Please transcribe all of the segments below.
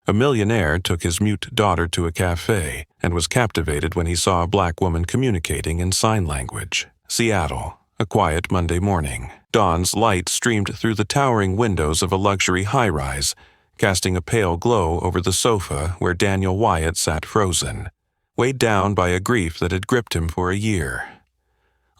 A millionaire took his mute daughter to a café and was captivated when he saw a black woman communicating in sign language. Seattle, a quiet Monday morning. Dawn's light streamed through the towering windows of a luxury high-rise, casting a pale glow over the sofa where Daniel Wyatt sat frozen, weighed down by a grief that had gripped him for a year.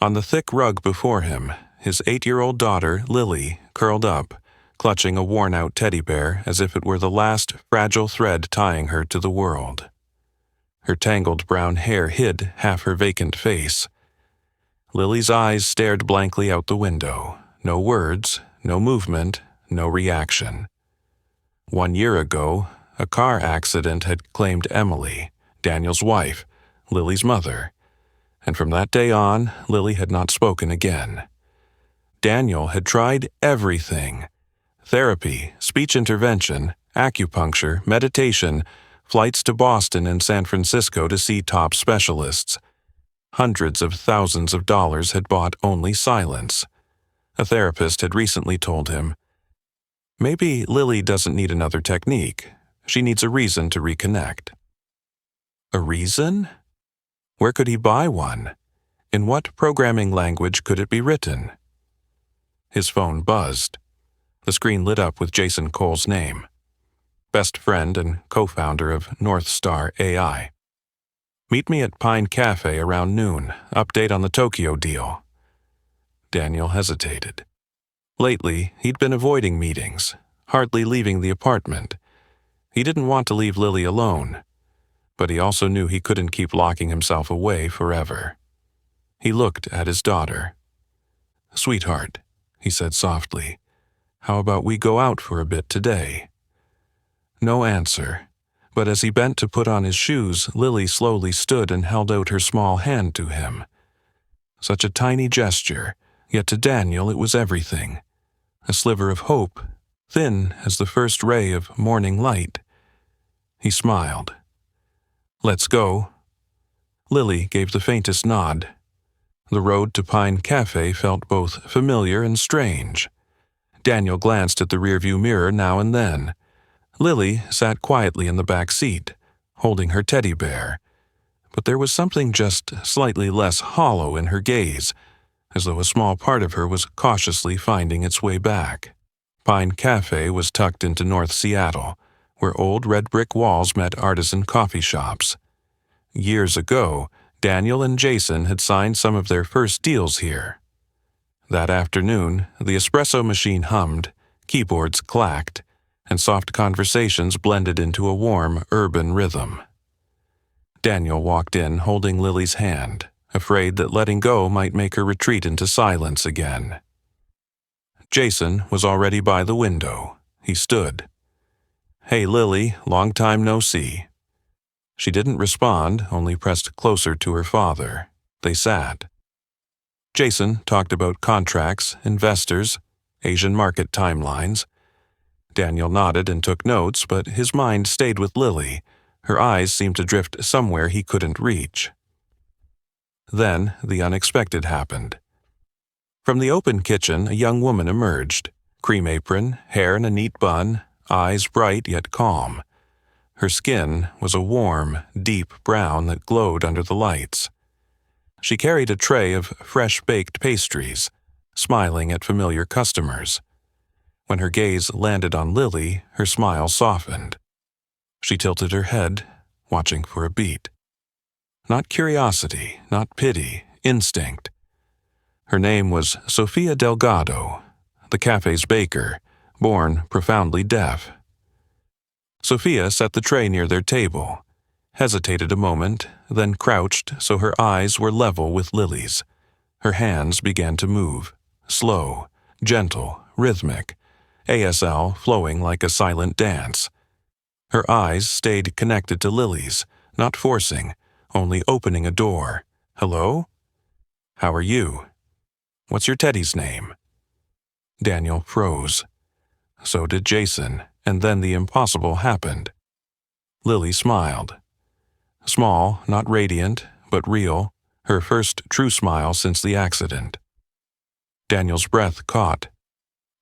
On the thick rug before him, his 8-year-old daughter, Lily, curled up, clutching a worn-out teddy bear as if it were the last fragile thread tying her to the world. Her tangled brown hair hid half her vacant face. Lily's eyes stared blankly out the window. No words, no movement, no reaction. 1 year ago, a car accident had claimed Emily, Daniel's wife, Lily's mother, and from that day on, Lily had not spoken again. Daniel had tried everything: therapy, speech intervention, acupuncture, meditation, flights to Boston and San Francisco to see top specialists. Hundreds of thousands of dollars had bought only silence. A therapist had recently told him, "Maybe Lily doesn't need another technique. She needs a reason to reconnect." A reason? Where could he buy one? In what programming language could it be written? His phone buzzed. The screen lit up with Jason Cole's name, best friend and co-founder of North Star AI. "Meet me at Pine Café around noon. Update on the Tokyo deal." Daniel hesitated. Lately, he'd been avoiding meetings, hardly leaving the apartment. He didn't want to leave Lily alone, but he also knew he couldn't keep locking himself away forever. He looked at his daughter. "Sweetheart," he said softly, "how about we go out for a bit today?" No answer, but as he bent to put on his shoes, Lily slowly stood and held out her small hand to him. Such a tiny gesture, yet to Daniel it was everything. A sliver of hope, thin as the first ray of morning light. He smiled. "Let's go." Lily gave the faintest nod. The road to Pine Café felt both familiar and strange. Daniel glanced at the rearview mirror now and then. Lily sat quietly in the back seat, holding her teddy bear, but there was something just slightly less hollow in her gaze, as though a small part of her was cautiously finding its way back. Pine Café was tucked into North Seattle, where old red brick walls met artisan coffee shops. Years ago, Daniel and Jason had signed some of their first deals here. That afternoon, the espresso machine hummed, keyboards clacked, and soft conversations blended into a warm, urban rhythm. Daniel walked in holding Lily's hand, afraid that letting go might make her retreat into silence again. Jason was already by the window. He stood. "Hey, Lily, long time no see." She didn't respond, only pressed closer to her father. They sat. Jason talked about contracts, investors, Asian market timelines. Daniel nodded and took notes, but his mind stayed with Lily. Her eyes seemed to drift somewhere he couldn't reach. Then the unexpected happened. From the open kitchen, a young woman emerged, cream apron, hair in a neat bun, eyes bright yet calm. Her skin was a warm, deep brown that glowed under the lights. She carried a tray of fresh-baked pastries, smiling at familiar customers. When her gaze landed on Lily, her smile softened. She tilted her head, watching for a beat. Not curiosity, not pity, instinct. Her name was Sophia Delgado, the cafe's baker, born profoundly deaf. Sophia set the tray near their table, hesitated a moment, then crouched so her eyes were level with Lily's. Her hands began to move, slow, gentle, rhythmic, ASL flowing like a silent dance. Her eyes stayed connected to Lily's, not forcing, only opening a door. "Hello? How are you? What's your teddy's name?" Daniel froze. So did Jason, and then the impossible happened. Lily smiled. Small, not radiant, but real, her first true smile since the accident. Daniel's breath caught.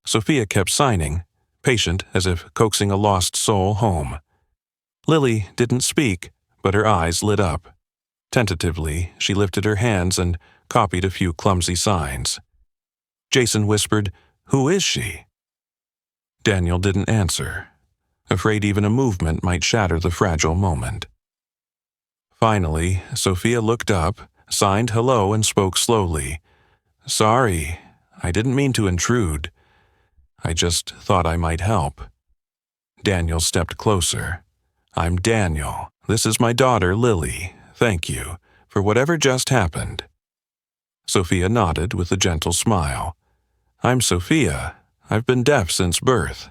Sophia kept signing, patient as if coaxing a lost soul home. Lily didn't speak, but her eyes lit up. Tentatively, she lifted her hands and copied a few clumsy signs. Jason whispered, "Who is she?" Daniel didn't answer, afraid even a movement might shatter the fragile moment. Finally, Sophia looked up, signed hello, and spoke slowly. "Sorry, I didn't mean to intrude. I just thought I might help." Daniel stepped closer. "I'm Daniel. This is my daughter, Lily. Thank you for whatever just happened." Sophia nodded with a gentle smile. "I'm Sophia. I've been deaf since birth."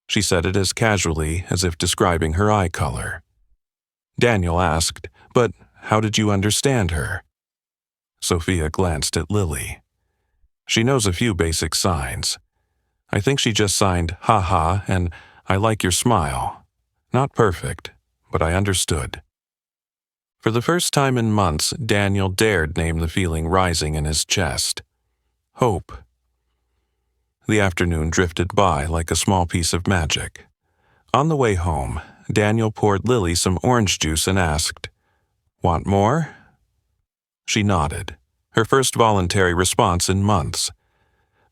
She said it as casually as if describing her eye color. Daniel asked, "But how did you understand her?" Sophia glanced at Lily. "She knows a few basic signs. I think she just signed ha and I like your smile. Not perfect, but I understood." For the first time in months, Daniel dared name the feeling rising in his chest. Hope. The afternoon drifted by like a small piece of magic. On the way home, Daniel poured Lily some orange juice and asked, "Want more?" She nodded, her first voluntary response in months.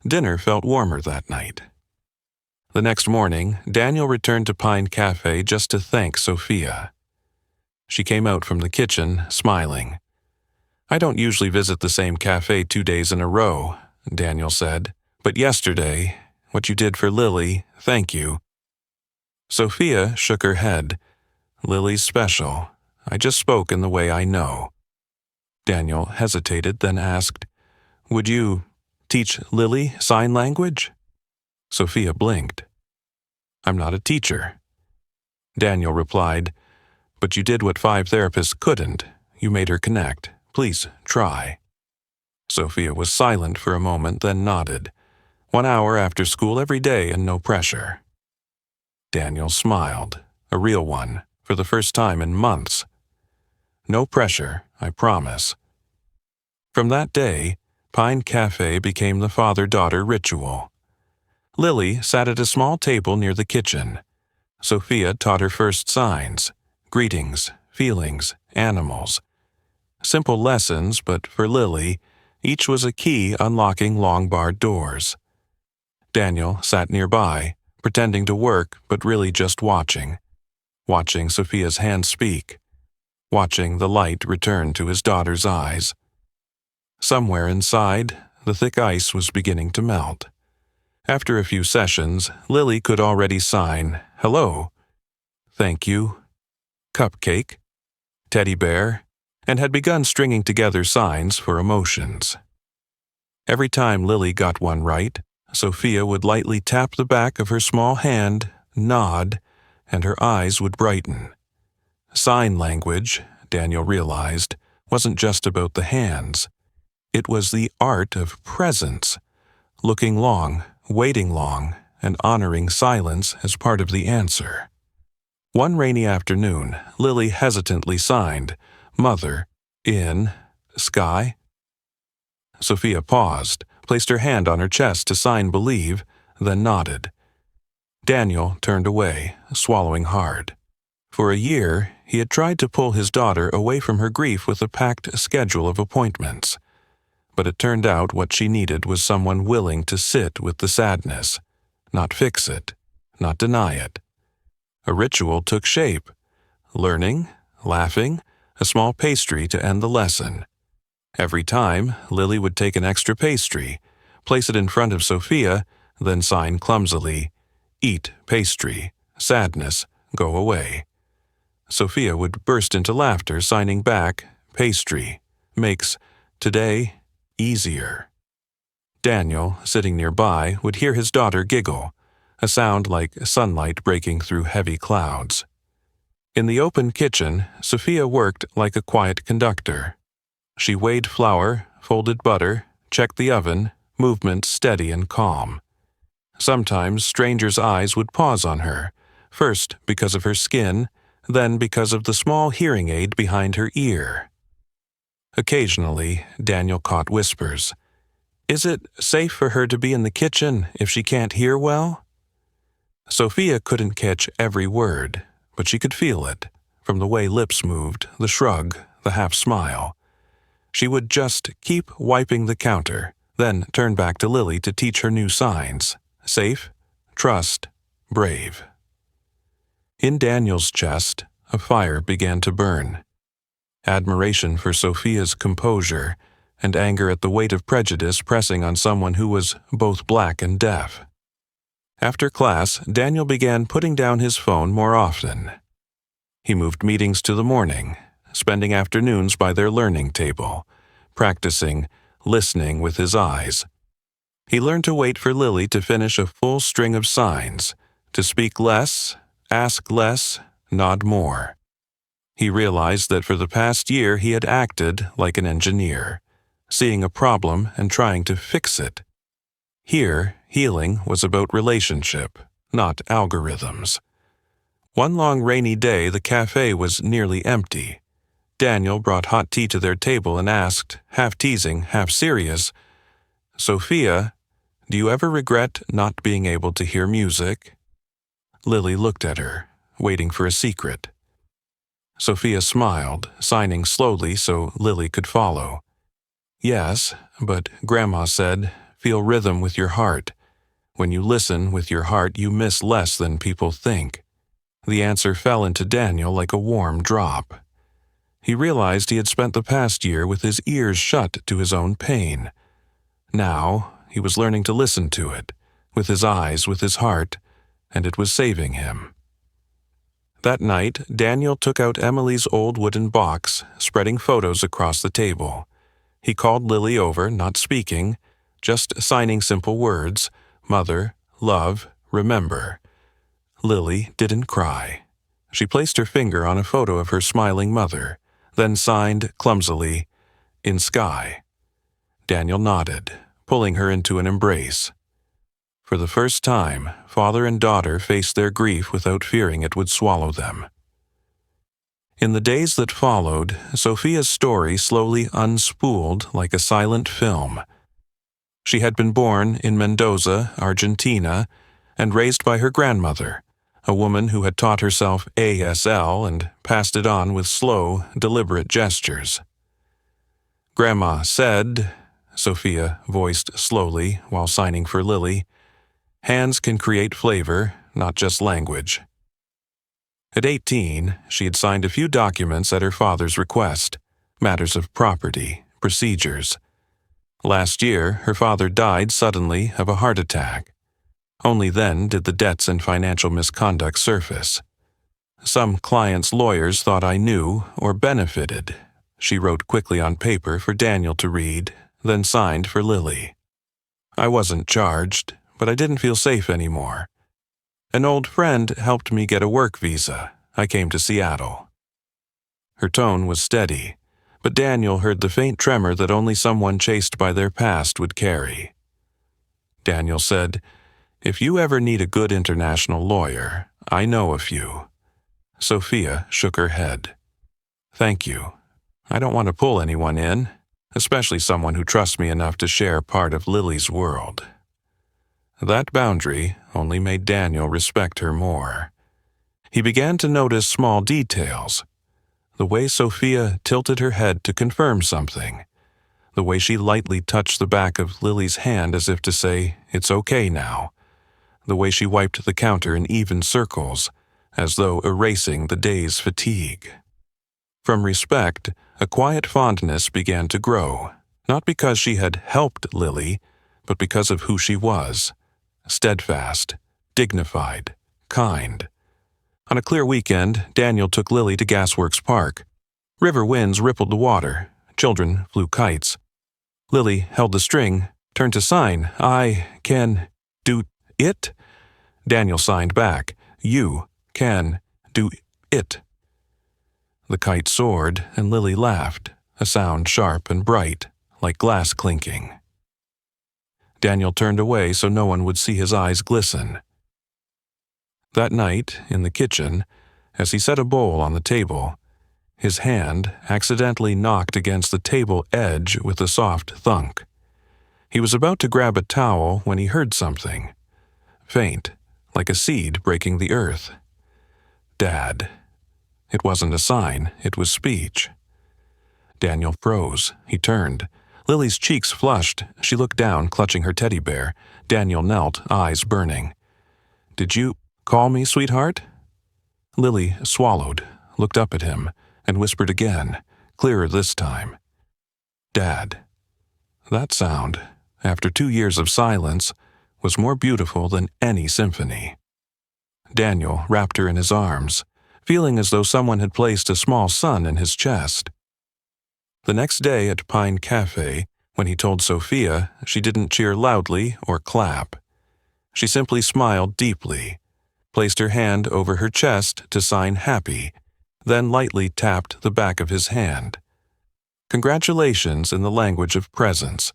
Dinner felt warmer that night. The next morning, Daniel returned to Pine Café just to thank Sophia. She came out from the kitchen, smiling. "I don't usually visit the same cafe 2 days in a row," Daniel said, "but yesterday, what you did for Lily, thank you." Sophia shook her head. "Lily's special. I just spoke in the way I know." Daniel hesitated, then asked, "Would you teach Lily sign language?" Sophia blinked. "I'm not a teacher." Daniel replied, "But you did what 5 therapists couldn't. You made her connect. Please try." Sophia was silent for a moment, then nodded. 1 hour after school every day and no pressure. Daniel smiled, a real one, for the first time in months. "No pressure, I promise." From that day, Pine Café became the father-daughter ritual. Lily sat at a small table near the kitchen. Sophia taught her first signs, greetings, feelings, animals. Simple lessons, but for Lily, each was a key unlocking long-barred doors. Daniel sat nearby, pretending to work but really just watching Sophia's hands speak, watching the light return to his daughter's eyes. Somewhere inside, the thick ice was beginning to melt. After a few sessions, Lily could already sign hello, thank you, cupcake, teddy bear, and had begun stringing together signs for emotions. Every time Lily got one right, Sophia would lightly tap the back of her small hand, nod, and her eyes would brighten. Sign language, Daniel realized, wasn't just about the hands. It was the art of presence, looking long, waiting long, and honoring silence as part of the answer. One rainy afternoon, Lily hesitantly signed, "Mother, in sky." Sophia paused, placed her hand on her chest to sign believe, then nodded. Daniel turned away, swallowing hard. For a year, he had tried to pull his daughter away from her grief with a packed schedule of appointments. But it turned out what she needed was someone willing to sit with the sadness, not fix it, not deny it. A ritual took shape. Learning, laughing, a small pastry to end the lesson. Every time, Lily would take an extra pastry, place it in front of Sophia, then sign clumsily, "Eat pastry, sadness, go away." Sophia would burst into laughter, signing back, "Pastry, makes today easier." Daniel, sitting nearby, would hear his daughter giggle, a sound like sunlight breaking through heavy clouds. In the open kitchen, Sophia worked like a quiet conductor. She weighed flour, folded butter, checked the oven, movement steady and calm. Sometimes strangers' eyes would pause on her, first because of her skin, then because of the small hearing aid behind her ear. Occasionally, Daniel caught whispers. "Is it safe for her to be in the kitchen if she can't hear well?" Sophia couldn't catch every word, but she could feel it, from the way lips moved, the shrug, the half-smile. She would just keep wiping the counter, then turn back to Lily to teach her new signs: safe, trust, brave. In Daniel's chest, a fire began to burn. Admiration for Sophia's composure, and anger at the weight of prejudice pressing on someone who was both black and deaf. After class, Daniel began putting down his phone more often. He moved meetings to the morning, spending afternoons by their learning table, practicing, listening with his eyes. He learned to wait for Lily to finish a full string of signs, to speak less, ask less, nod more. He realized that for the past year he had acted like an engineer, seeing a problem and trying to fix it. Here, healing was about relationship, not algorithms. One long rainy day, the cafe was nearly empty. Daniel brought hot tea to their table and asked, half teasing, half serious, "Sophia, do you ever regret not being able to hear music?" Lily looked at her, waiting for a secret. Sophia smiled, signing slowly so Lily could follow. "Yes, but Grandma said, feel rhythm with your heart. When you listen with your heart, you miss less than people think." The answer fell into Daniel like a warm drop. He realized he had spent the past year with his ears shut to his own pain. Now, he was learning to listen to it, with his eyes, with his heart, and it was saving him. That night, Daniel took out Emily's old wooden box, spreading photos across the table. He called Lily over, not speaking, just signing simple words: mother, love, remember. Lily didn't cry. She placed her finger on a photo of her smiling mother, then signed, clumsily, in sky. Daniel nodded, pulling her into an embrace. For the first time, father and daughter faced their grief without fearing it would swallow them. In the days that followed, Sophia's story slowly unspooled like a silent film. She had been born in Mendoza, Argentina, and raised by her grandmother, a woman who had taught herself ASL and passed it on with slow, deliberate gestures. "Grandma said," Sophia voiced slowly while signing for Lily, "hands can create flavor, not just language." At 18, she had signed a few documents at her father's request, matters of property, procedures. Last year, her father died suddenly of a heart attack. Only then did the debts and financial misconduct surface. "Some clients' lawyers thought I knew or benefited," she wrote quickly on paper for Daniel to read, then signed for Lily. "I wasn't charged, but I didn't feel safe anymore. An old friend helped me get a work visa. I came to Seattle." Her tone was steady, but Daniel heard the faint tremor that only someone chased by their past would carry. Daniel said, "If you ever need a good international lawyer, I know a few." Sophia shook her head. "Thank you. I don't want to pull anyone in, especially someone who trusts me enough to share part of Lily's world." That boundary only made Daniel respect her more. He began to notice small details. The way Sophia tilted her head to confirm something. The way she lightly touched the back of Lily's hand as if to say, "It's okay now." The way she wiped the counter in even circles, as though erasing the day's fatigue. From respect, a quiet fondness began to grow, not because she had helped Lily, but because of who she was. Steadfast, dignified, kind. On a clear weekend, Daniel took Lily to Gasworks Park. River winds rippled the water. Children flew kites. Lily held the string, turned to sign, "I can do it?" Daniel signed back, "You can do it." The kite soared, and Lily laughed, a sound sharp and bright, like glass clinking. Daniel turned away so no one would see his eyes glisten. That night, in the kitchen, as he set a bowl on the table, his hand accidentally knocked against the table edge with a soft thunk. He was about to grab a towel when he heard something, faint, like a seed breaking the earth. Dad. It wasn't a sign, it was speech. Daniel froze. He turned. Lily's cheeks flushed. She looked down, clutching her teddy bear. Daniel knelt, eyes burning. "Did you call me, sweetheart?" Lily swallowed, looked up at him, and whispered again, clearer this time. "Dad." That sound, after 2 years of silence, was more beautiful than any symphony. Daniel wrapped her in his arms, feeling as though someone had placed a small sun in his chest. The next day at Pine Café, when he told Sophia, she didn't cheer loudly or clap. She simply smiled deeply, placed her hand over her chest to sign happy, then lightly tapped the back of his hand. Congratulations in the language of presence.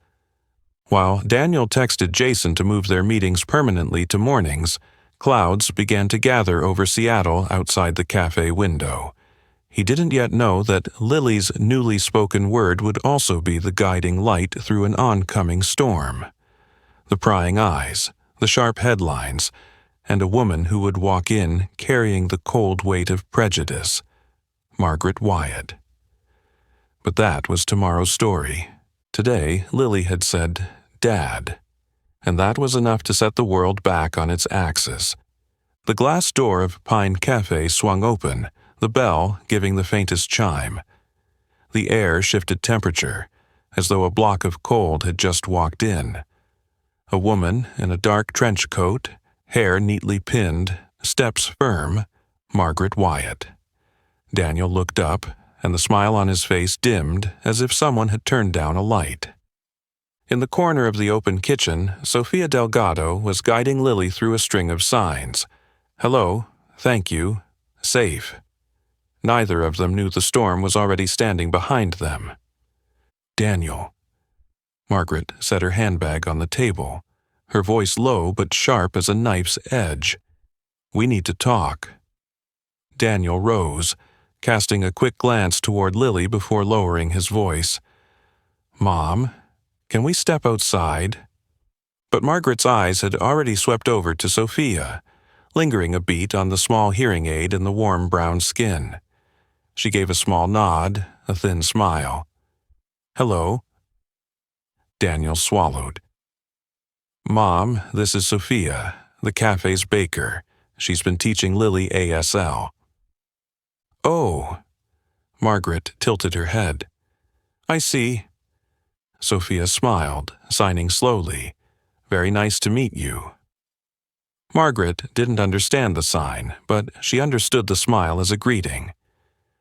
While Daniel texted Jason to move their meetings permanently to mornings, clouds began to gather over Seattle outside the cafe window. He didn't yet know that Lily's newly spoken word would also be the guiding light through an oncoming storm. The prying eyes, the sharp headlines, and a woman who would walk in carrying the cold weight of prejudice. Margaret Wyatt. But that was tomorrow's story. Today, Lily had said, "Dad," and that was enough to set the world back on its axis. The glass door of Pine Café swung open, the bell giving the faintest chime. The air shifted temperature, as though a block of cold had just walked in. A woman in a dark trench coat, hair neatly pinned, steps firm, Margaret Wyatt. Daniel looked up, and the smile on his face dimmed as if someone had turned down a light. In the corner of the open kitchen, Sophia Delgado was guiding Lily through a string of signs. Hello, thank you, safe. Neither of them knew the storm was already standing behind them. Daniel. Margaret set her handbag on the table, her voice low but sharp as a knife's edge. We need to talk. Daniel rose, casting a quick glance toward Lily before lowering his voice. Mom, can we step outside? But Margaret's eyes had already swept over to Sophia, lingering a beat on the small hearing aid in the warm brown skin. She gave a small nod, a thin smile. Hello. Daniel swallowed. Mom, this is Sophia, the cafe's baker. She's been teaching Lily ASL. Oh. Margaret tilted her head. I see. Sophia smiled, signing slowly. Very nice to meet you. Margaret didn't understand the sign, but she understood the smile as a greeting.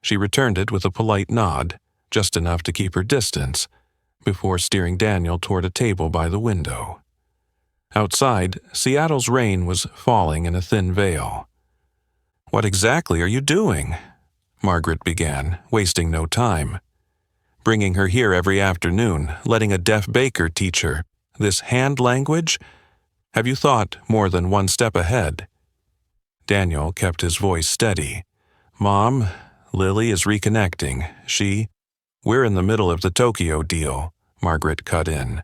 She returned it with a polite nod, just enough to keep her distance, before steering Daniel toward a table by the window. Outside, Seattle's rain was falling in a thin veil. What exactly are you doing? Margaret began, wasting no time. Bringing her here every afternoon, letting a deaf baker teach her this hand language? Have you thought more than one step ahead? Daniel kept his voice steady. Mom, Lily is reconnecting. We're in the middle of the Tokyo deal, Margaret cut in.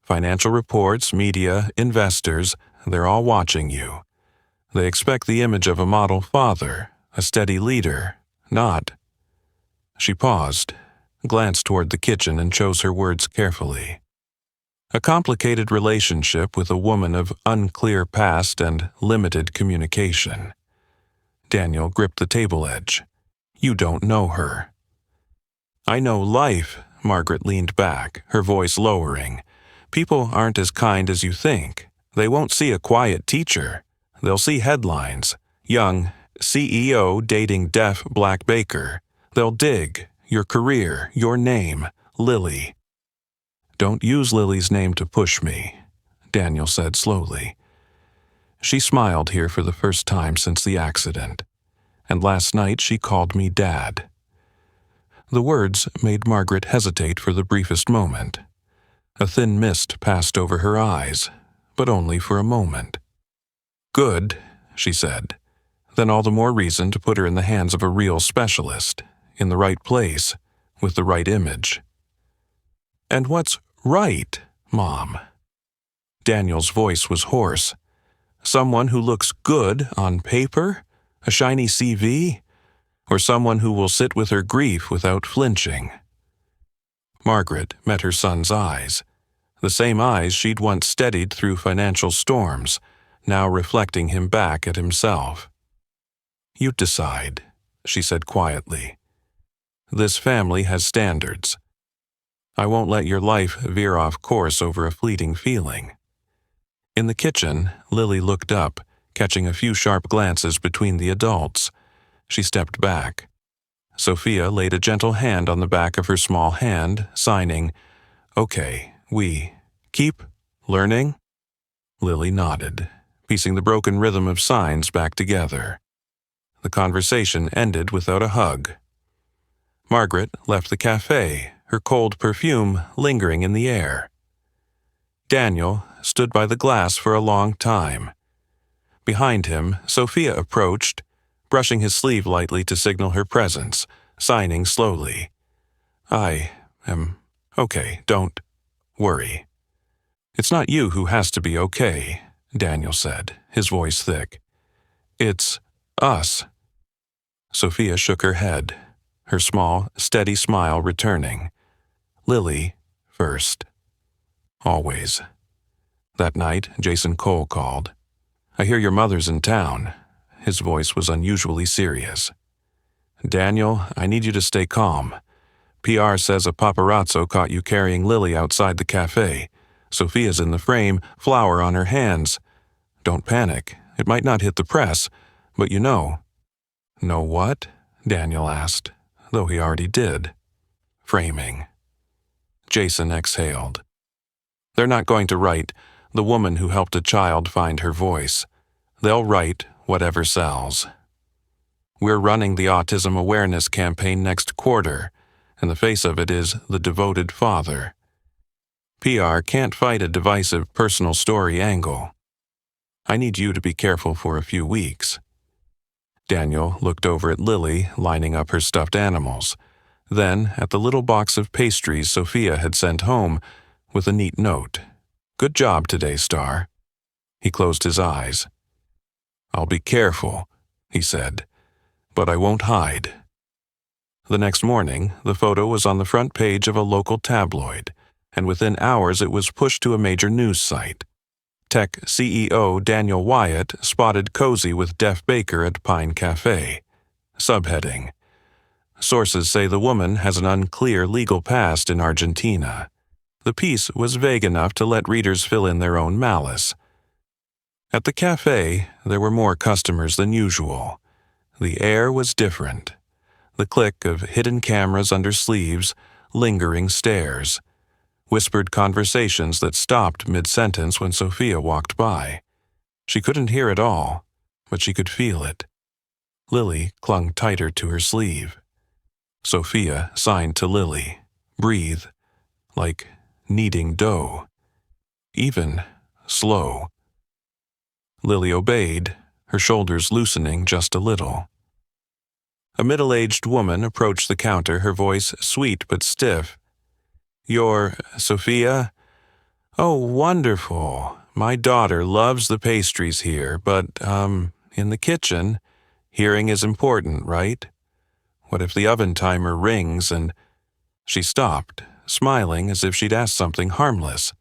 Financial reports, media, investors, they're all watching you. They expect the image of a model father, a steady leader, not. She paused, glanced toward the kitchen and chose her words carefully. A complicated relationship with a woman of unclear past and limited communication. Daniel gripped the table edge. You don't know her. I know life, Margaret leaned back, her voice lowering. People aren't as kind as you think. They won't see a quiet teacher. They'll see headlines. Young CEO dating deaf black baker. They'll dig your career, your name, Lily. Don't use Lily's name to push me, Daniel said slowly. She smiled here for the first time since the accident, and last night she called me Dad. The words made Margaret hesitate for the briefest moment. A thin mist passed over her eyes, but only for a moment. Good, she said. Then all the more reason to put her in the hands of a real specialist, in the right place, with the right image. And what's right, Mom? Daniel's voice was hoarse. Someone who looks good on paper? A shiny CV? Or someone who will sit with her grief without flinching? Margaret met her son's eyes, the same eyes she'd once steadied through financial storms, now reflecting him back at himself. "You decide," she said quietly. "This family has standards. I won't let your life veer off course over a fleeting feeling." In the kitchen, Lily looked up, catching a few sharp glances between the adults. She stepped back. Sophia laid a gentle hand on the back of her small hand, signing, "Okay, we keep learning?" Lily nodded, piecing the broken rhythm of signs back together. The conversation ended without a hug. Margaret left the cafe, her cold perfume lingering in the air. Daniel stood by the glass for a long time. Behind him, Sophia approached, brushing his sleeve lightly to signal her presence, signing slowly. "I am okay, don't worry." "It's not you who has to be okay," Daniel said, his voice thick. "It's us." Sophia shook her head, her small, steady smile returning. "Lily first. Always." That night, Jason Cole called. "I hear your mother's in town." His voice was unusually serious. "Daniel, I need you to stay calm. PR says a paparazzo caught you carrying Lily outside the cafe. Sophia's in the frame, flower on her hands. Don't panic. It might not hit the press, but you know." "Know what?" Daniel asked, though he already did. "Framing." Jason exhaled. "They're not going to write, 'The woman who helped a child find her voice.' They'll write whatever sells. We're running the autism awareness campaign next quarter, and the face of it is the devoted father. PR can't fight a divisive personal story angle. I need you to be careful for a few weeks." Daniel looked over at Lily lining up her stuffed animals, then at the little box of pastries Sophia had sent home with a neat note. "Good job today, Star." He closed his eyes. "I'll be careful," he said, "but I won't hide." The next morning, the photo was on the front page of a local tabloid, and within hours it was pushed to a major news site. Tech CEO Daniel Wyatt spotted cozy with deaf baker at Pine Café. Subheading: "Sources say the woman has an unclear legal past in Argentina." The piece was vague enough to let readers fill in their own malice. At the cafe, there were more customers than usual. The air was different. The click of hidden cameras under sleeves, lingering stares, whispered conversations that stopped mid-sentence when Sophia walked by. She couldn't hear it all, but she could feel it. Lily clung tighter to her sleeve. Sophia signed to Lily, "Breathe," like kneading dough. Even slow. Lily obeyed, her shoulders loosening just a little. A middle-aged woman approached the counter, her voice sweet but stiff. "You're Sophia? Oh, wonderful. My daughter loves the pastries here, but, in the kitchen, hearing is important, right? What if the oven timer rings and—" She stopped, smiling as if she'd asked something harmless.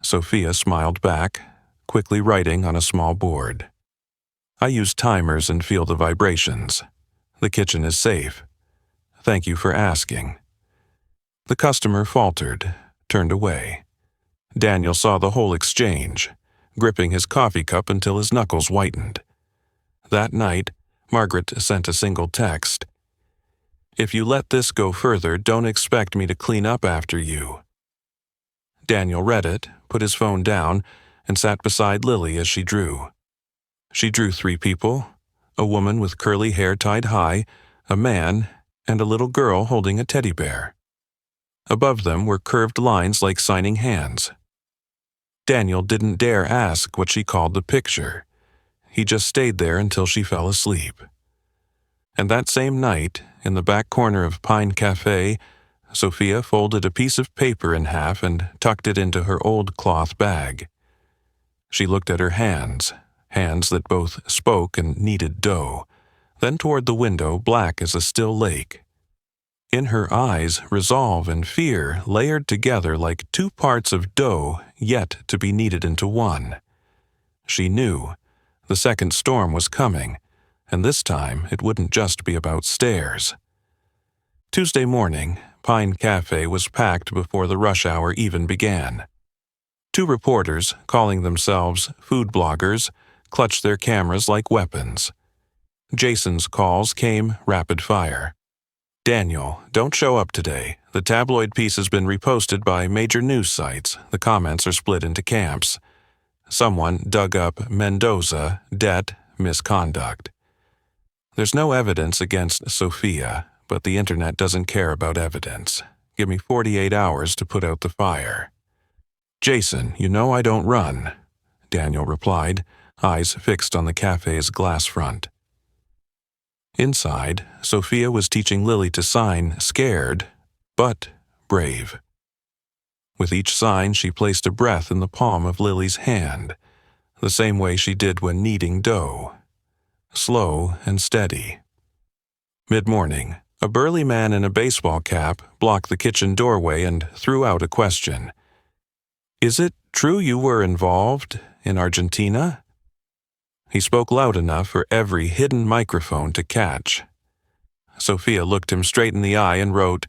Sophia smiled back, quickly writing on a small board. "I use timers and feel the vibrations. The kitchen is safe. Thank you for asking." The customer faltered, turned away. Daniel saw the whole exchange, gripping his coffee cup until his knuckles whitened. That night, Margaret sent a single text. "If you let this go further, don't expect me to clean up after you." Daniel read it, put his phone down, and sat beside Lily as she drew. She drew 3 people, a woman with curly hair tied high, a man, and a little girl holding a teddy bear. Above them were curved lines like signing hands. Daniel didn't dare ask what she called the picture. He just stayed there until she fell asleep. And that same night, in the back corner of Pine Café, Sophia folded a piece of paper in half and tucked it into her old cloth bag. She looked at her hands, hands that both spoke and kneaded dough, then toward the window black as a still lake. In her eyes, resolve and fear layered together like two parts of dough yet to be kneaded into one. She knew the second storm was coming, and this time it wouldn't just be about stairs. Tuesday morning, Pine Café was packed before the rush hour even began. 2 reporters, calling themselves food bloggers, clutched their cameras like weapons. Jason's calls came rapid fire. "Daniel, don't show up today. The tabloid piece has been reposted by major news sites. The comments are split into camps. Someone dug up Mendoza, debt, misconduct. There's no evidence against Sophia, but the internet doesn't care about evidence. Give me 48 hours to put out the fire." "Jason, you know I don't run," Daniel replied, eyes fixed on the cafe's glass front. Inside, Sophia was teaching Lily to sign scared, but brave. With each sign, she placed a breath in the palm of Lily's hand, the same way she did when kneading dough. Slow and steady. Mid-morning, a burly man in a baseball cap blocked the kitchen doorway and threw out a question. "Is it true you were involved in Argentina?" He spoke loud enough for every hidden microphone to catch. Sophia looked him straight in the eye and wrote,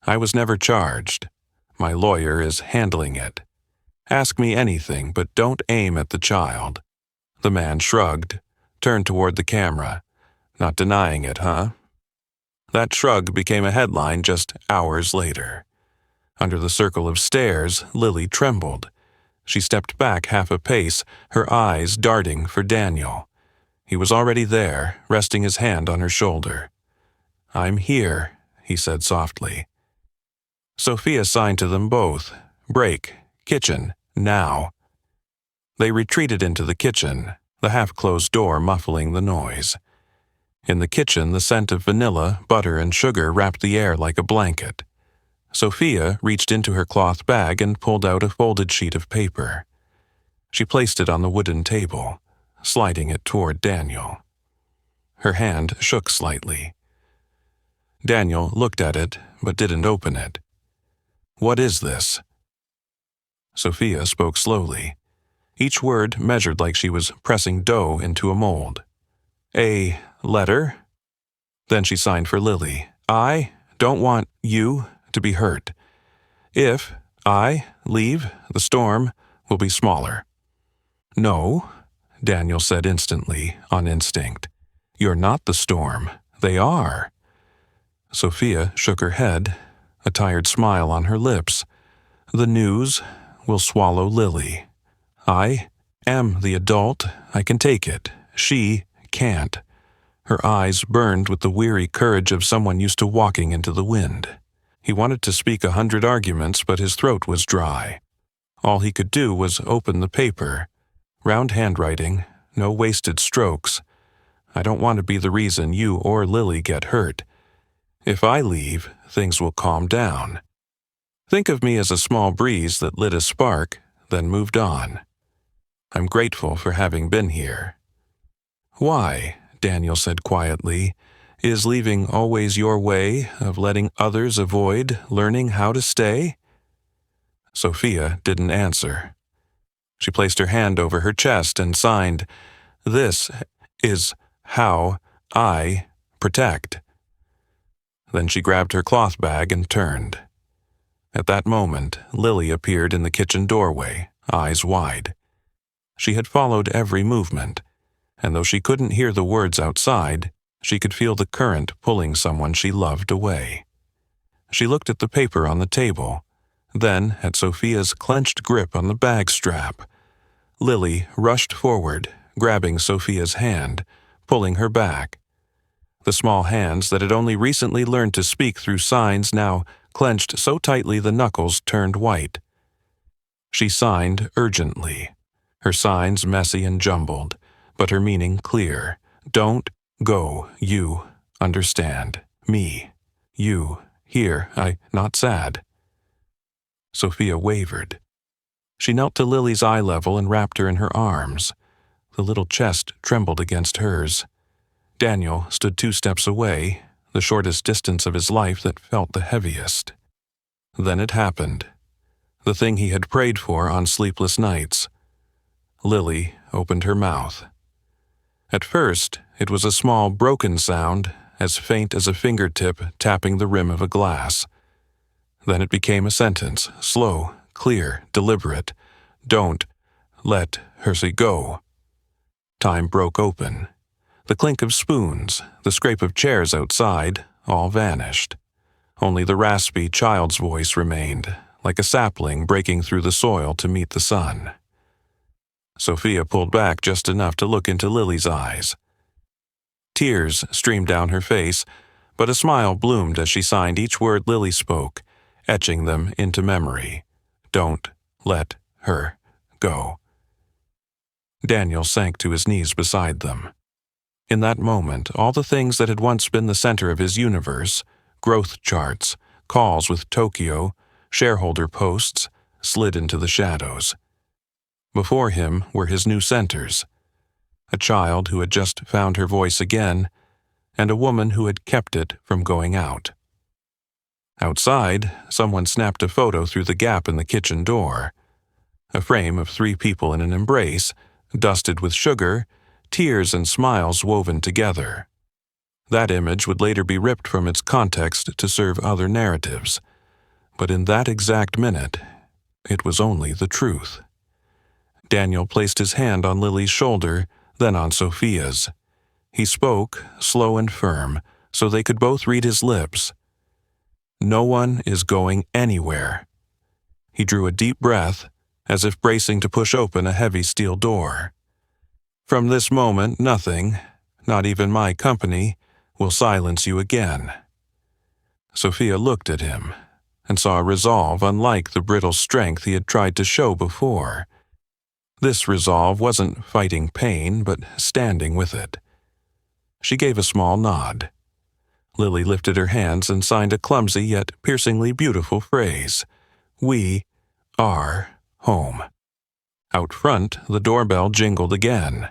"I was never charged. My lawyer is handling it. Ask me anything, but don't aim at the child." The man shrugged, turned toward the camera. "Not denying it, huh?" That shrug became a headline just hours later. Under the circle of stairs, Lily trembled. She stepped back half a pace, her eyes darting for Daniel. He was already there, resting his hand on her shoulder. "I'm here," he said softly. Sophia signed to them both. "Break. Kitchen. Now." They retreated into the kitchen, the half-closed door muffling the noise. In the kitchen, the scent of vanilla, butter, and sugar wrapped the air like a blanket. Sophia reached into her cloth bag and pulled out a folded sheet of paper. She placed it on the wooden table, sliding it toward Daniel. Her hand shook slightly. Daniel looked at it, but didn't open it. "What is this?" Sophia spoke slowly, each word measured like she was pressing dough into a mold. "A letter?" Then she signed for Lily. "I don't want you to be hurt. If I leave, the storm will be smaller." "No," Daniel said instantly, on instinct. "You're not the storm. They are." Sophia shook her head, a tired smile on her lips. "The news will swallow Lily. I am the adult. I can take it. She can't." Her eyes burned with the weary courage of someone used to walking into the wind. He wanted to speak 100 arguments, but his throat was dry. All he could do was open the paper. Round handwriting, no wasted strokes. "I don't want to be the reason you or Lily get hurt. If I leave, things will calm down. Think of me as a small breeze that lit a spark, then moved on. I'm grateful for having been here." "Why?" Daniel said quietly. "Is leaving always your way of letting others avoid learning how to stay?" Sophia didn't answer. She placed her hand over her chest and signed, "This is how I protect." Then she grabbed her cloth bag and turned. At that moment, Lily appeared in the kitchen doorway, eyes wide. She had followed every movement, and though she couldn't hear the words outside, she could feel the current pulling someone she loved away. She looked at the paper on the table, then at Sophia's clenched grip on the bag strap. Lily rushed forward, grabbing Sophia's hand, pulling her back. The small hands that had only recently learned to speak through signs now clenched so tightly the knuckles turned white. She signed urgently, her signs messy and jumbled, but her meaning clear. "Don't go, you understand. Me. You. Here. I not sad." Sophia wavered. She knelt to Lily's eye level and wrapped her in her arms. The little chest trembled against hers. Daniel stood 2 steps away, the shortest distance of his life that felt the heaviest. Then it happened. The thing he had prayed for on sleepless nights. Lily opened her mouth. At first, it was a small, broken sound, as faint as a fingertip tapping the rim of a glass. Then it became a sentence, slow, clear, deliberate. Don't let her go. Time broke open. The clink of spoons, the scrape of chairs outside, all vanished. Only the raspy child's voice remained, like a sapling breaking through the soil to meet the sun. Sophia pulled back just enough to look into Lily's eyes. Tears streamed down her face, but a smile bloomed as she signed each word Lily spoke, etching them into memory. Don't let her go. Daniel sank to his knees beside them. In that moment, all the things that had once been the center of his universe, growth charts, calls with Tokyo, shareholder posts, slid into the shadows. Before him were his new centers, a child who had just found her voice again, and a woman who had kept it from going out. Outside, someone snapped a photo through the gap in the kitchen door. A frame of 3 people in an embrace, dusted with sugar, tears and smiles woven together. That image would later be ripped from its context to serve other narratives. But in that exact minute, it was only the truth. Daniel placed his hand on Lily's shoulder, then on Sophia's. He spoke, slow and firm, so they could both read his lips. No one is going anywhere. He drew a deep breath, as if bracing to push open a heavy steel door. From this moment, nothing, not even my company, will silence you again. Sophia looked at him, and saw a resolve unlike the brittle strength he had tried to show before. This resolve wasn't fighting pain, but standing with it. She gave a small nod. Lily lifted her hands and signed a clumsy yet piercingly beautiful phrase. We are home. Out front, the doorbell jingled again.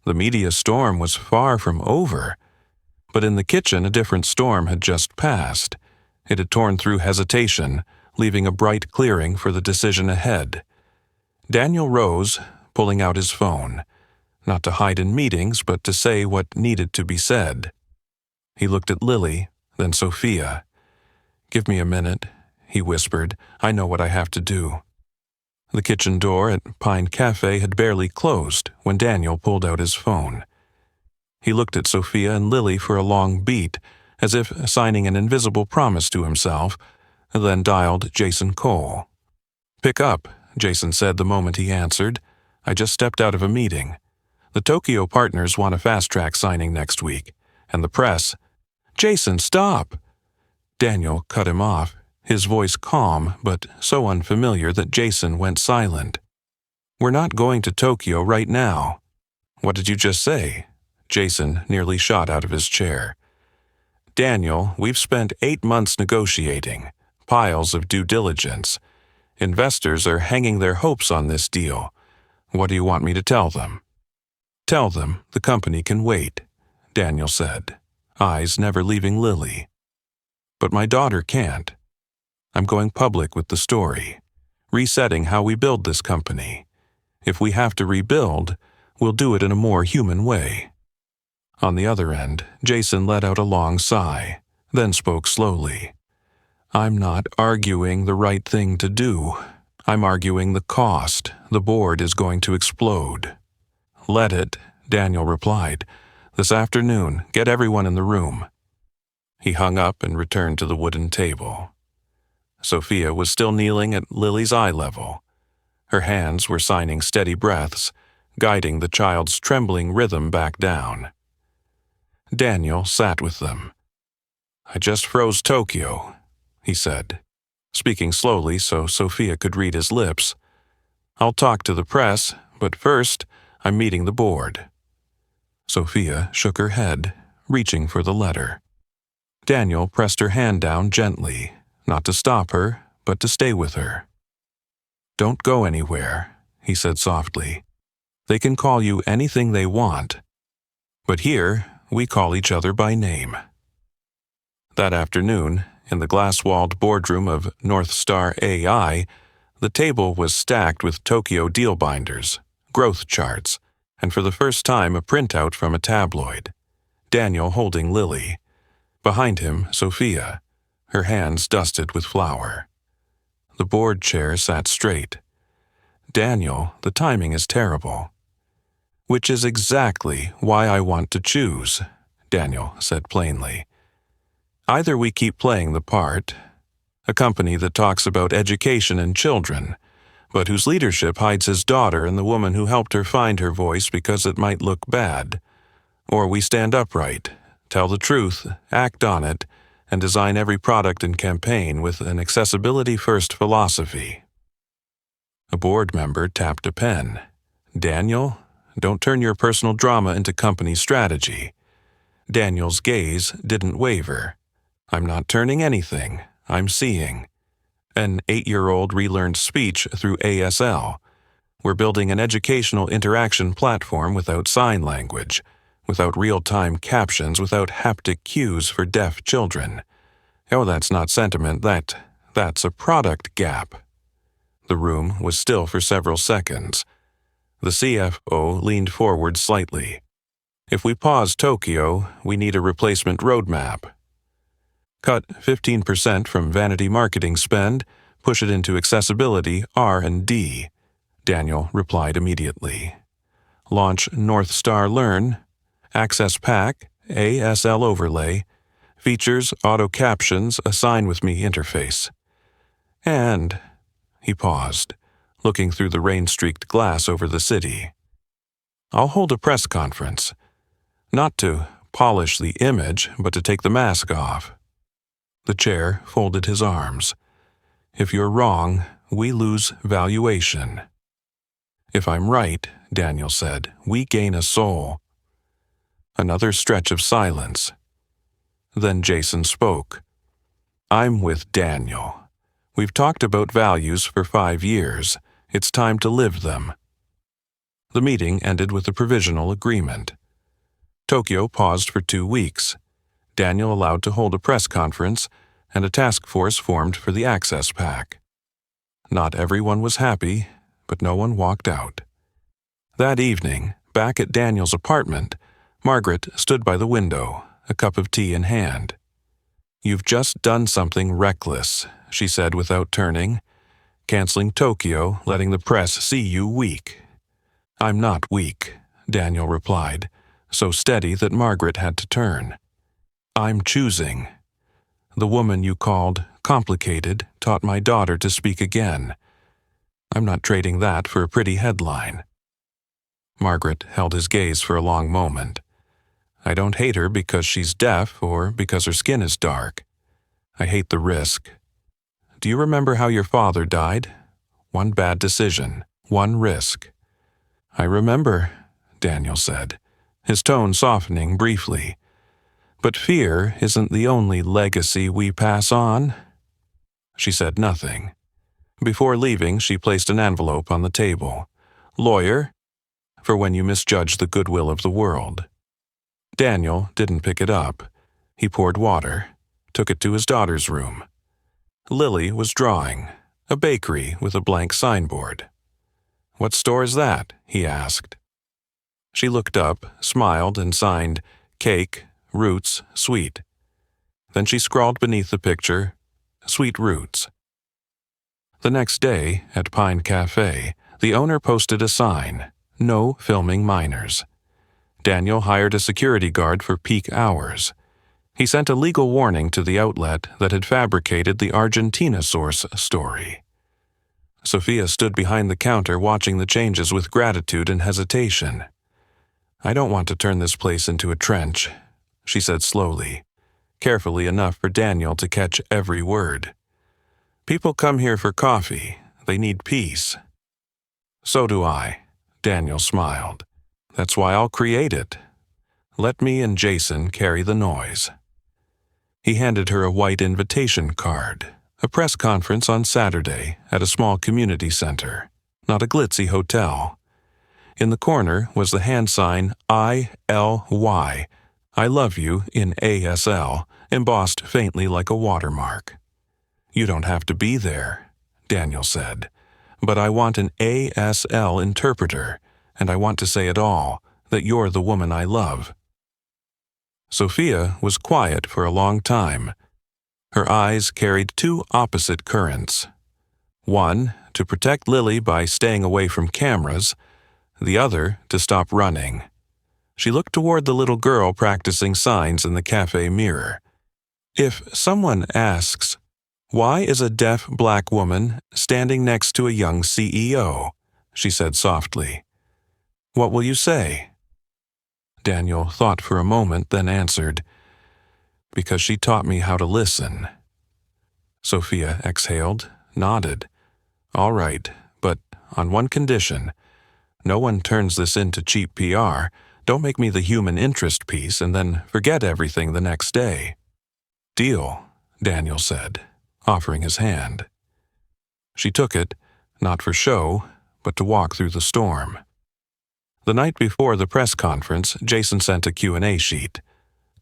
The media storm was far from over, but in the kitchen a different storm had just passed. It had torn through hesitation, leaving a bright clearing for the decision ahead. Daniel rose, pulling out his phone, not to hide in meetings, but to say what needed to be said. He looked at Lily, then Sophia. "Give me a minute," he whispered. "I know what I have to do." The kitchen door at Pine Café had barely closed when Daniel pulled out his phone. He looked at Sophia and Lily for a long beat, as if signing an invisible promise to himself, then dialed Jason Cole. "Pick up," Jason said the moment he answered. "I just stepped out of a meeting. The Tokyo partners want a fast-track signing next week, and the press—" "Jason, stop!" Daniel cut him off, his voice calm but so unfamiliar that Jason went silent. "We're not going to Tokyo right now." "What did you just say?" Jason nearly shot out of his chair. "Daniel, we've spent 8 months negotiating, piles of due diligence. Investors are hanging their hopes on this deal. What do you want me to tell them?" "Tell them the company can wait," Daniel said, eyes never leaving Lily. "But my daughter can't. I'm going public with the story, resetting how we build this company. If we have to rebuild, we'll do it in a more human way." On the other end, Jason let out a long sigh, then spoke slowly. "I'm not arguing the right thing to do. I'm arguing the cost. The board is going to explode." "Let it," Daniel replied. "This afternoon, get everyone in the room." He hung up and returned to the wooden table. Sophia was still kneeling at Lily's eye level. Her hands were signing steady breaths, guiding the child's trembling rhythm back down. Daniel sat with them. "I just froze Tokyo," he said, speaking slowly so Sophia could read his lips. "I'll talk to the press, but first, I'm meeting the board." Sophia shook her head, reaching for the letter. Daniel pressed her hand down gently, not to stop her, but to stay with her. "Don't go anywhere," he said softly. They can call you anything they want, but here we call each other by name. That afternoon, in the glass-walled boardroom of North Star AI, the table was stacked with Tokyo deal binders, growth charts, and for the first time a printout from a tabloid. Daniel holding Lily. Behind him, Sophia, her hands dusted with flour. The board chair sat straight. Daniel, the timing is terrible. Which is exactly why I want to choose, Daniel said plainly. Either we keep playing the part, a company that talks about education and children, but whose leadership hides his daughter and the woman who helped her find her voice because it might look bad, or we stand upright, tell the truth, act on it, and design every product and campaign with an accessibility-first philosophy. A board member tapped a pen. Daniel, don't turn your personal drama into company strategy. Daniel's gaze didn't waver. I'm not turning anything. I'm seeing. An 8-year-old relearned speech through ASL. We're building an educational interaction platform without sign language, without real-time captions, without haptic cues for deaf children. Oh, that's not sentiment. That's a product gap. The room was still for several seconds. The CFO leaned forward slightly. If we pause Tokyo, we need a replacement roadmap. Cut 15% from vanity marketing spend, push it into accessibility R&D, Daniel replied immediately. Launch North Star Learn, Access Pack, ASL Overlay, Features, Auto Captions, a Sign With Me interface. And, he paused, looking through the rain-streaked glass over the city. I'll hold a press conference, not to polish the image, but to take the mask off. The chair folded his arms. If you're wrong, we lose valuation. If I'm right, Daniel said, we gain a soul. Another stretch of silence. Then Jason spoke. I'm with Daniel. We've talked about values for 5 years. It's time to live them. The meeting ended with a provisional agreement. Tokyo paused for 2 weeks. Daniel allowed to hold a press conference, and a task force formed for the Access Pack. Not everyone was happy, but no one walked out. That evening, back at Daniel's apartment, Margaret stood by the window, a cup of tea in hand. You've just done something reckless, she said without turning. Canceling Tokyo, letting the press see you weak. I'm not weak, Daniel replied, so steady that Margaret had to turn. I'm choosing. The woman you called complicated taught my daughter to speak again. I'm not trading that for a pretty headline. Margaret held his gaze for a long moment. I don't hate her because she's deaf or because her skin is dark. I hate the risk. Do you remember how your father died? One bad decision, one risk. I remember, Daniel said, his tone softening briefly. But fear isn't the only legacy we pass on. She said nothing. Before leaving, she placed an envelope on the table. Lawyer, for when you misjudge the goodwill of the world. Daniel didn't pick it up. He poured water, took it to his daughter's room. Lily was drawing, a bakery with a blank signboard. What store is that? He asked. She looked up, smiled, and signed, Cake, Roots, Sweet. Then she scrawled beneath the picture, Sweet Roots. The next day, at Pine Café, the owner posted a sign, No filming minors. Daniel hired a security guard for peak hours. He sent a legal warning to the outlet that had fabricated the Argentina source story. Sophia stood behind the counter watching the changes with gratitude and hesitation. I don't want to turn this place into a trench, she said slowly, carefully enough for Daniel to catch every word. People come here for coffee. They need peace. So do I, Daniel smiled. That's why I'll create it. Let me and Jason carry the noise. He handed her a white invitation card, a press conference on Saturday at a small community center, not a glitzy hotel. In the corner was the hand sign I-L-Y, I love you in ASL, embossed faintly like a watermark. "You don't have to be there," Daniel said, "but I want an ASL interpreter, and I want to say it all, that you're the woman I love." Sophia was quiet for a long time. Her eyes carried two opposite currents. One, to protect Lily by staying away from cameras, the other to stop running. She looked toward the little girl practicing signs in the cafe mirror. "If someone asks, why is a deaf black woman standing next to a young CEO?" she said softly. "What will you say?" Daniel thought for a moment, then answered, "Because she taught me how to listen." Sophia exhaled, nodded. "All right, but on one condition. No one turns this into cheap PR. Don't make me the human interest piece and then forget everything the next day." "Deal," Daniel said, offering his hand. She took it, not for show, but to walk through the storm. The night before the press conference, Jason sent a Q&A sheet.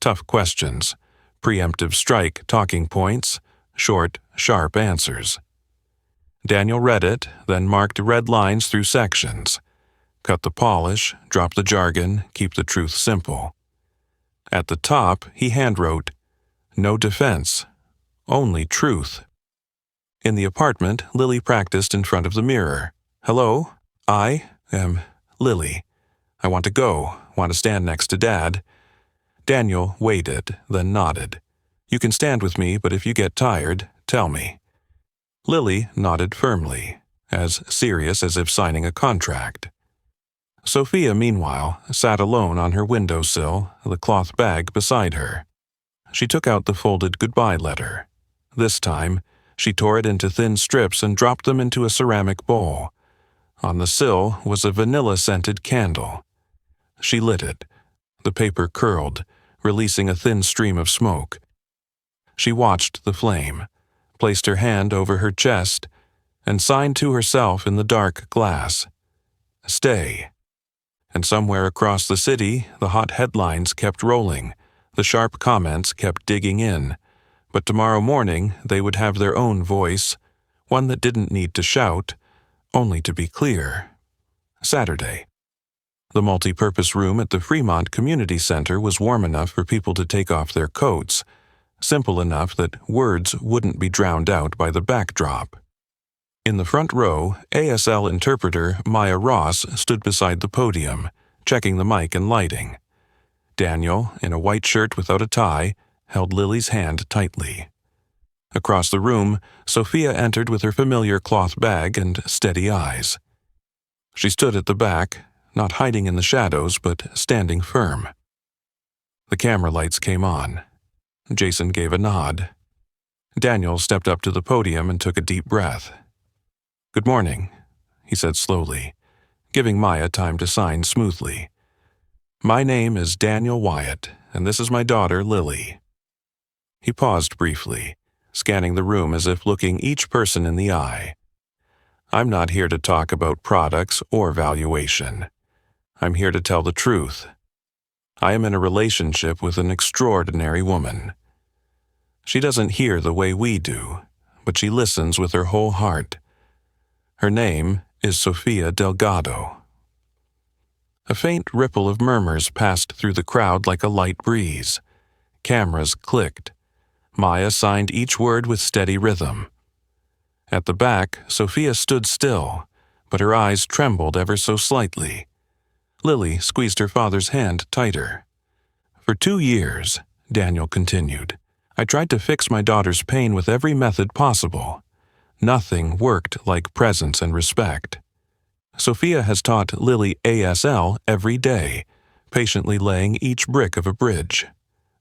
Tough questions, preemptive strike talking points, short, sharp answers. Daniel read it, then marked red lines through sections. Cut the polish, drop the jargon, keep the truth simple. At the top, he handwrote, "No defense, only truth." In the apartment, Lily practiced in front of the mirror. "Hello, I am Lily. I want to go, want to stand next to Dad." Daniel waited, then nodded. "You can stand with me, but if you get tired, tell me." Lily nodded firmly, as serious as if signing a contract. Sophia, meanwhile, sat alone on her windowsill, the cloth bag beside her. She took out the folded goodbye letter. This time, she tore it into thin strips and dropped them into a ceramic bowl. On the sill was a vanilla-scented candle. She lit it. The paper curled, releasing a thin stream of smoke. She watched the flame, placed her hand over her chest, and signed to herself in the dark glass, "Stay." And somewhere across the city, the hot headlines kept rolling, the sharp comments kept digging in, but tomorrow morning they would have their own voice, one that didn't need to shout, only to be clear. Saturday. The multi-purpose room at the Fremont Community Center was warm enough for people to take off their coats, simple enough that words wouldn't be drowned out by the backdrop. In the front row, ASL interpreter Maya Ross stood beside the podium, checking the mic and lighting. Daniel, in a white shirt without a tie, held Lily's hand tightly. Across the room, Sophia entered with her familiar cloth bag and steady eyes. She stood at the back, not hiding in the shadows, but standing firm. The camera lights came on. Jason gave a nod. Daniel stepped up to the podium and took a deep breath. "Good morning," he said slowly, giving Maya time to sign smoothly. "My name is Daniel Wyatt, and this is my daughter, Lily." He paused briefly, scanning the room as if looking each person in the eye. "I'm not here to talk about products or valuation. I'm here to tell the truth. I am in a relationship with an extraordinary woman. She doesn't hear the way we do, but she listens with her whole heart. Her name is Sophia Delgado." A faint ripple of murmurs passed through the crowd like a light breeze. Cameras clicked. Maya signed each word with steady rhythm. At the back, Sophia stood still, but her eyes trembled ever so slightly. Lily squeezed her father's hand tighter. "For 2 years," Daniel continued, "I tried to fix my daughter's pain with every method possible. Nothing worked like presence and respect. Sophia has taught Lily ASL every day, patiently laying each brick of a bridge.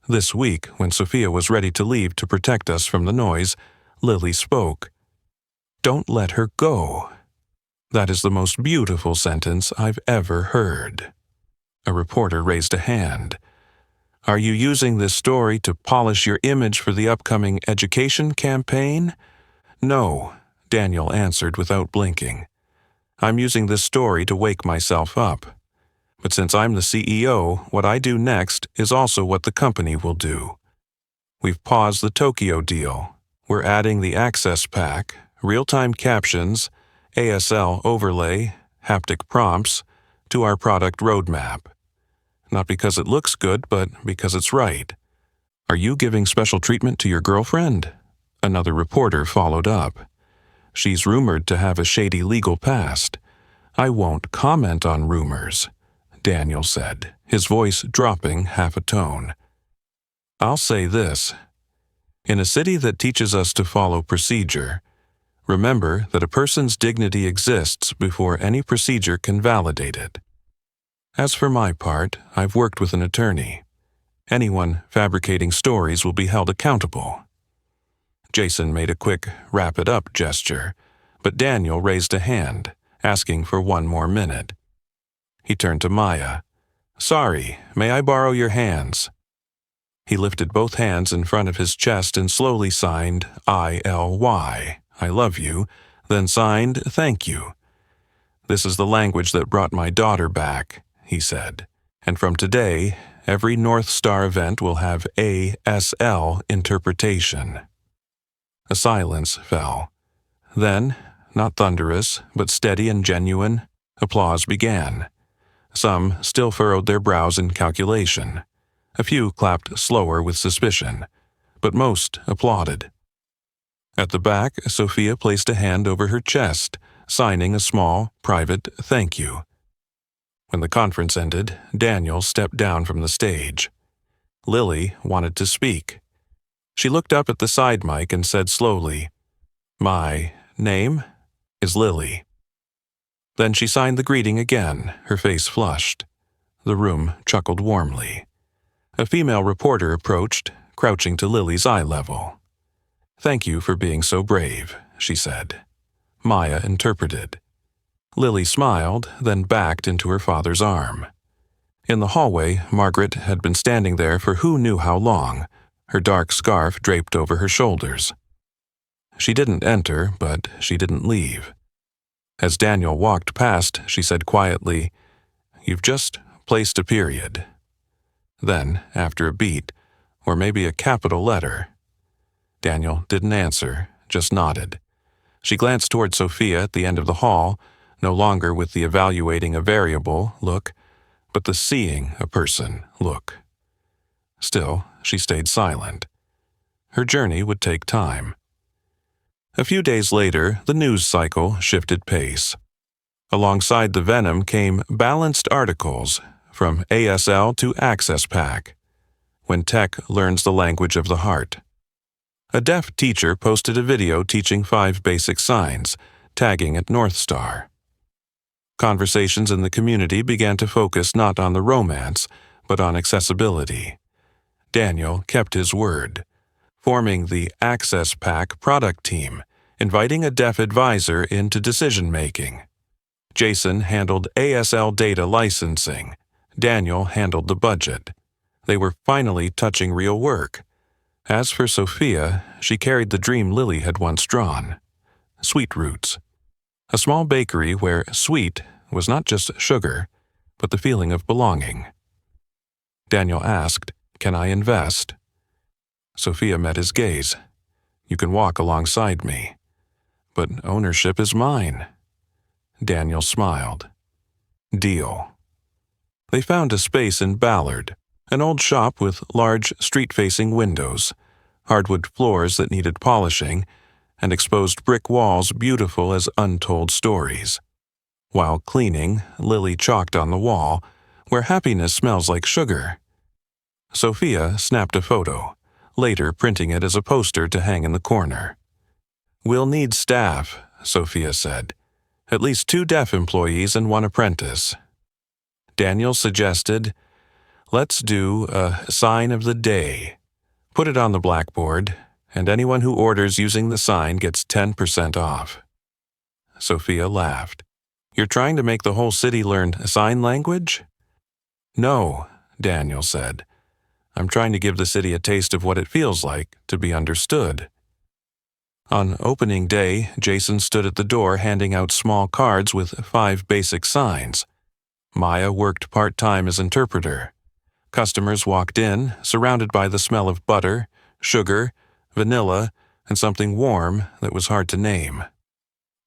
This week, when Sophia was ready to leave to protect us from the noise, Lily spoke. Don't let her go. That is the most beautiful sentence I've ever heard." A reporter raised a hand. "Are you using this story to polish your image for the upcoming education campaign?" "No," Daniel answered without blinking. I'm using this story to wake myself up. But since I'm the CEO, what I do next is also what the company will do. We've paused the Tokyo deal. We're adding the access pack, real-time captions, ASL overlay, haptic prompts, to our product roadmap. Not because it looks good, but because it's right. Are you giving special treatment to your girlfriend? Another reporter followed up. She's rumored to have a shady legal past. I won't comment on rumors, Daniel said, his voice dropping half a tone. I'll say this. In a city that teaches us to follow procedure, remember that a person's dignity exists before any procedure can validate it. As for my part, I've worked with an attorney. Anyone fabricating stories will be held accountable. Jason made a quick wrap-it-up gesture, but Daniel raised a hand, asking for one more minute. He turned to Maya. Sorry, may I borrow your hands? He lifted both hands in front of his chest and slowly signed I-L-Y, I love you, then signed thank you. This is the language that brought my daughter back, he said, and from today, every North Star event will have ASL interpretation. A silence fell. Then, not thunderous, but steady and genuine, applause began. Some still furrowed their brows in calculation. A few clapped slower with suspicion, but most applauded. At the back, Sophia placed a hand over her chest, signing a small, private thank you. When the conference ended, Daniel stepped down from the stage. Lily wanted to speak. She looked up at the side mic and said slowly, My name is Lily. Then she signed the greeting again, her face flushed. The room chuckled warmly. A female reporter approached, crouching to Lily's eye level. Thank you for being so brave, she said. Maya interpreted. Lily smiled, then backed into her father's arm. In the hallway, Margaret had been standing there for who knew how long, her dark scarf draped over her shoulders. She didn't enter, but she didn't leave. As Daniel walked past, she said quietly, You've just placed a period. Then, after a beat, or maybe a capital letter. Daniel didn't answer, just nodded. She glanced toward Sophia at the end of the hall, no longer with the evaluating a variable look, but the seeing a person look. Still, she stayed silent. Her journey would take time. A few days later, the news cycle shifted pace. Alongside the venom came balanced articles, from ASL to Access Pack, when tech learns the language of the heart. A deaf teacher posted a video teaching 5 basic signs, tagging at North Star. Conversations in the community began to focus not on the romance, but on accessibility. Daniel kept his word, forming the Access Pack product team, inviting a deaf advisor into decision-making. Jason handled ASL data licensing. Daniel handled the budget. They were finally touching real work. As for Sophia, she carried the dream Lily had once drawn. Sweet Roots. A small bakery where sweet was not just sugar, but the feeling of belonging. Daniel asked, Can I invest? Sophia met his gaze. You can walk alongside me. But ownership is mine. Daniel smiled. Deal. They found a space in Ballard, an old shop with large street-facing windows, hardwood floors that needed polishing, and exposed brick walls beautiful as untold stories. While cleaning, Lily chalked on the wall, where happiness smells like sugar. Sophia snapped a photo, later printing it as a poster to hang in the corner. We'll need staff, Sophia said. At least 2 deaf employees and 1 apprentice. Daniel suggested, Let's do a sign of the day. Put it on the blackboard, and anyone who orders using the sign gets 10% off. Sophia laughed. You're trying to make the whole city learn sign language? No, Daniel said. I'm trying to give the city a taste of what it feels like to be understood. On opening day, Jason stood at the door handing out small cards with 5 basic signs. Maya worked part-time as interpreter. Customers walked in, surrounded by the smell of butter, sugar, vanilla, and something warm that was hard to name.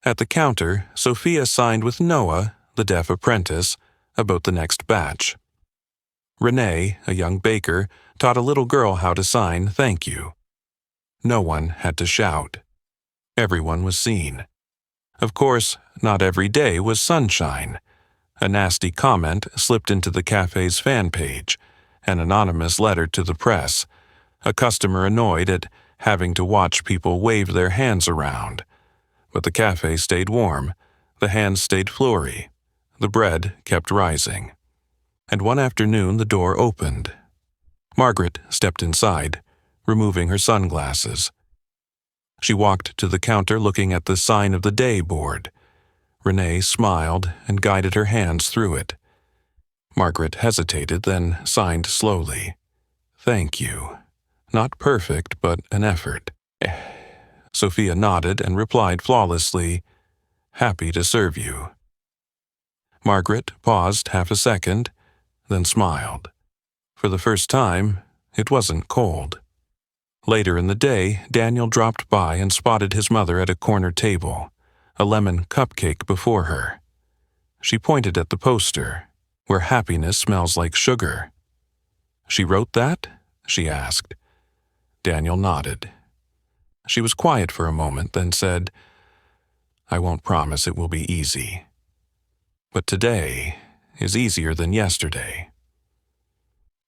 At the counter, Sophia signed with Noah, the deaf apprentice, about the next batch. Renee, a young baker, taught a little girl how to sign "thank you." No one had to shout. Everyone was seen. Of course, not every day was sunshine. A nasty comment slipped into the cafe's fan page, an anonymous letter to the press, a customer annoyed at having to watch people wave their hands around. But the cafe stayed warm, the hands stayed flurry, the bread kept rising. And one afternoon the door opened. Margaret stepped inside, removing her sunglasses. She walked to the counter looking at the sign of the day board. Renee smiled and guided her hands through it. Margaret hesitated, then signed slowly. "Thank you. Not perfect, but an effort." Sophia nodded and replied flawlessly, "Happy to serve you." Margaret paused half a second, then smiled. For the first time, it wasn't cold. Later in the day, Daniel dropped by and spotted his mother at a corner table, a lemon cupcake before her. She pointed at the poster, "Where happiness smells like sugar." "She wrote that?" she asked. Daniel nodded. She was quiet for a moment, then said, "I won't promise it will be easy. But today is easier than yesterday."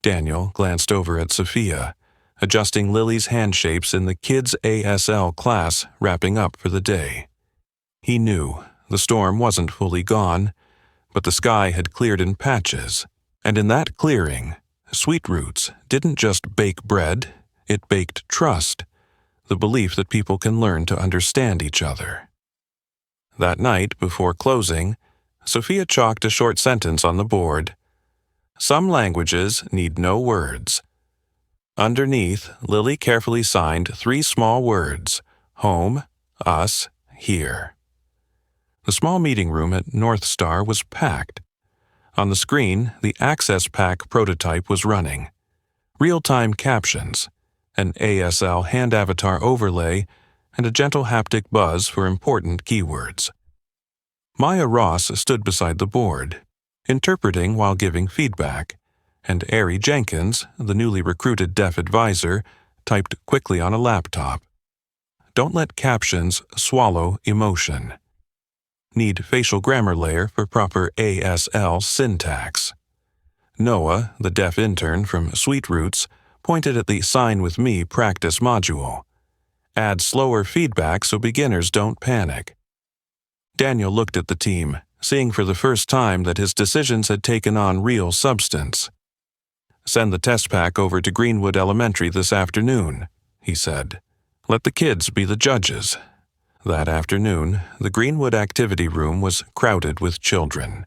Daniel glanced over at Sophia, adjusting Lily's hand shapes in the kids' ASL class wrapping up for the day. He knew the storm wasn't fully gone, but the sky had cleared in patches, and in that clearing, Sweet Roots didn't just bake bread, it baked trust, the belief that people can learn to understand each other. That night, before closing, Sophia chalked a short sentence on the board. "Some languages need no words." Underneath, Lily carefully signed 3 small words: home, us, here. The small meeting room at North Star was packed. On the screen, the Access Pack prototype was running. Real-time captions, an ASL hand avatar overlay, and a gentle haptic buzz for important keywords. Maya Ross stood beside the board, interpreting while giving feedback, and Ari Jenkins, the newly recruited deaf advisor, typed quickly on a laptop. Don't let captions swallow emotion. Need facial grammar layer for proper ASL syntax. Noah, the deaf intern from Sweet Roots, pointed at the Sign With Me practice module. Add slower feedback so beginners don't panic. Daniel looked at the team, seeing for the first time that his decisions had taken on real substance. "Send the test pack over to Greenwood Elementary this afternoon," he said. "Let the kids be the judges." That afternoon, the Greenwood activity room was crowded with children.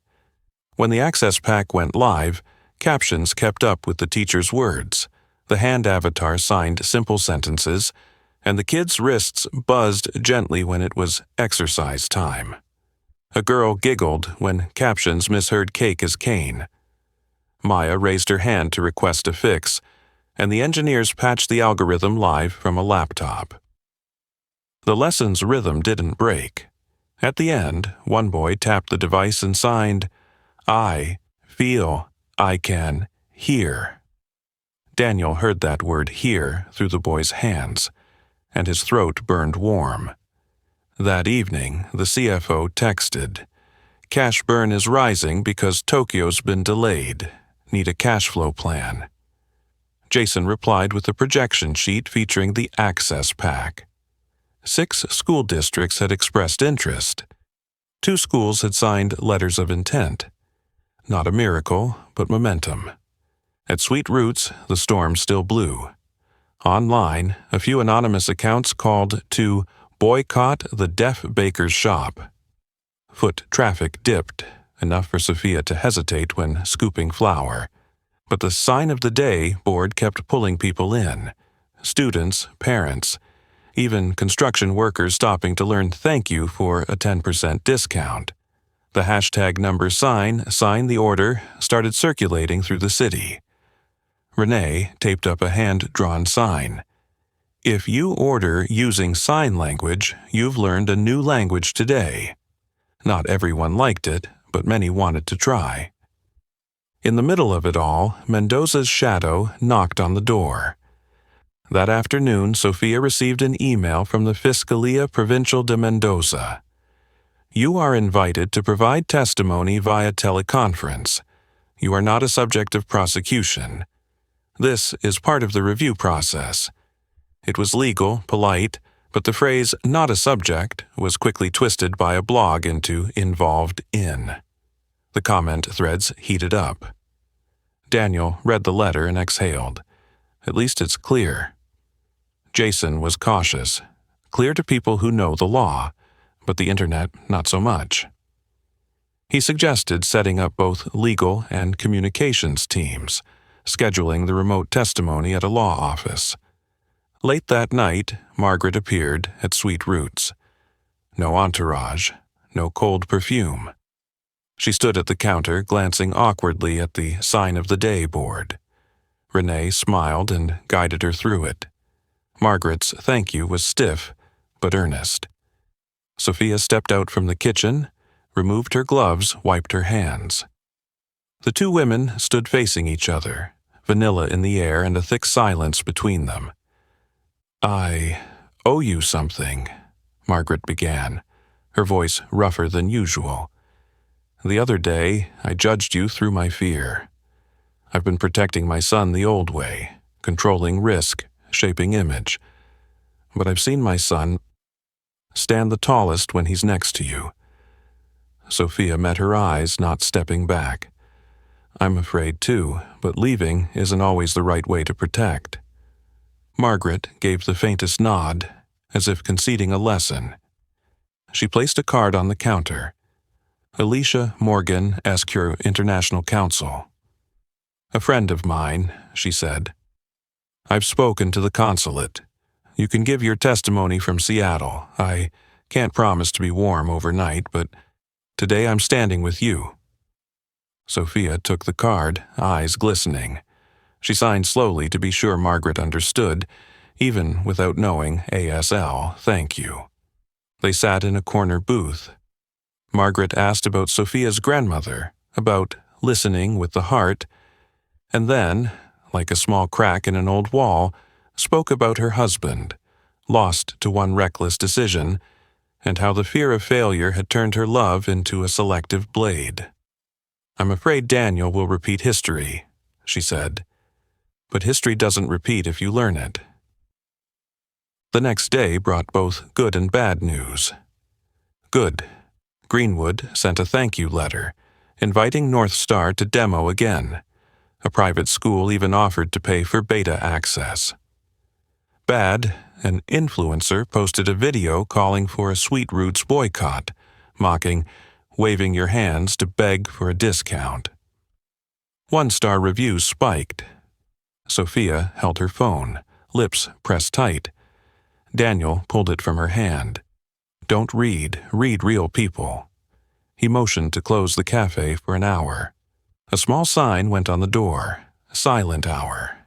When the Access Pack went live, captions kept up with the teacher's words, the hand avatar signed simple sentences, and the kids' wrists buzzed gently when it was exercise time. A girl giggled when captions misheard cake as cane. Maya raised her hand to request a fix, and the engineers patched the algorithm live from a laptop. The lesson's rhythm didn't break. At the end, one boy tapped the device and signed, "I feel I can hear." Daniel heard that word "hear" through the boy's hands, and his throat burned warm. That evening, the CFO texted, "Cash burn is rising because Tokyo's been delayed. Need a cash flow plan." Jason replied with a projection sheet featuring the Access Pack. 6 school districts had expressed interest. 2 schools had signed letters of intent. Not a miracle, but momentum. At Sweet Roots, the storm still blew. Online, a few anonymous accounts called to boycott the deaf baker's shop. Foot traffic dipped, enough for Sophia to hesitate when scooping flour. But the Sign of the Day board kept pulling people in. Students, parents, even construction workers stopping to learn thank you for a 10% discount. The hashtag number sign the order started circulating through the city. Renee taped up a hand-drawn sign. If you order using sign language, you've learned a new language today. Not everyone liked it, but many wanted to try. In the middle of it all, Mendoza's shadow knocked on the door. That afternoon, Sophia received an email from the Fiscalía Provincial de Mendoza. You are invited to provide testimony via teleconference. You are not a subject of prosecution. This is part of the review process. It was legal, polite, but the phrase "not a subject" was quickly twisted by a blog into "involved in." The comment threads heated up. Daniel read the letter and exhaled. At least it's clear. Jason was cautious. Clear to people who know the law, but the internet not so much. He suggested setting up both legal and communications teams, scheduling the remote testimony at a law office. Late that night, Margaret appeared at Sweet Roots. No entourage, no cold perfume. She stood at the counter, glancing awkwardly at the sign of the day board. Renee smiled and guided her through it. Margaret's thank you was stiff, but earnest. Sophia stepped out from the kitchen, removed her gloves, wiped her hands. The two women stood facing each other, vanilla in the air and a thick silence between them. I owe you something, Margaret began, her voice rougher than usual. The other day, I judged you through my fear. I've been protecting my son the old way, controlling risk, shaping image. But I've seen my son stand the tallest when he's next to you. Sophia met her eyes, not stepping back. I'm afraid too, but leaving isn't always the right way to protect. Margaret gave the faintest nod, as if conceding a lesson. She placed a card on the counter. Alicia Morgan, Escure International Counsel. A friend of mine, she said. I've spoken to the consulate. You can give your testimony from Seattle. I can't promise to be warm overnight, but today I'm standing with you. Sophia took the card, eyes glistening. She signed slowly to be sure Margaret understood, even without knowing ASL, thank you. They sat in a corner booth. Margaret asked about Sophia's grandmother, about listening with the heart, and then, like a small crack in an old wall, spoke about her husband, lost to one reckless decision, and how the fear of failure had turned her love into a selective blade. I'm afraid Daniel will repeat history, she said. But history doesn't repeat if you learn it. The next day brought both good and bad news. Good. Greenwood sent a thank you letter, inviting North Star to demo again. A private school even offered to pay for beta access. Bad, an influencer posted a video calling for a Sweet Roots boycott, mocking waving your hands to beg for a discount. One-star reviews spiked. Sophia held her phone, lips pressed tight. Daniel pulled it from her hand. Don't read real people. He motioned to close the cafe for an hour. A small sign went on the door, silent hour.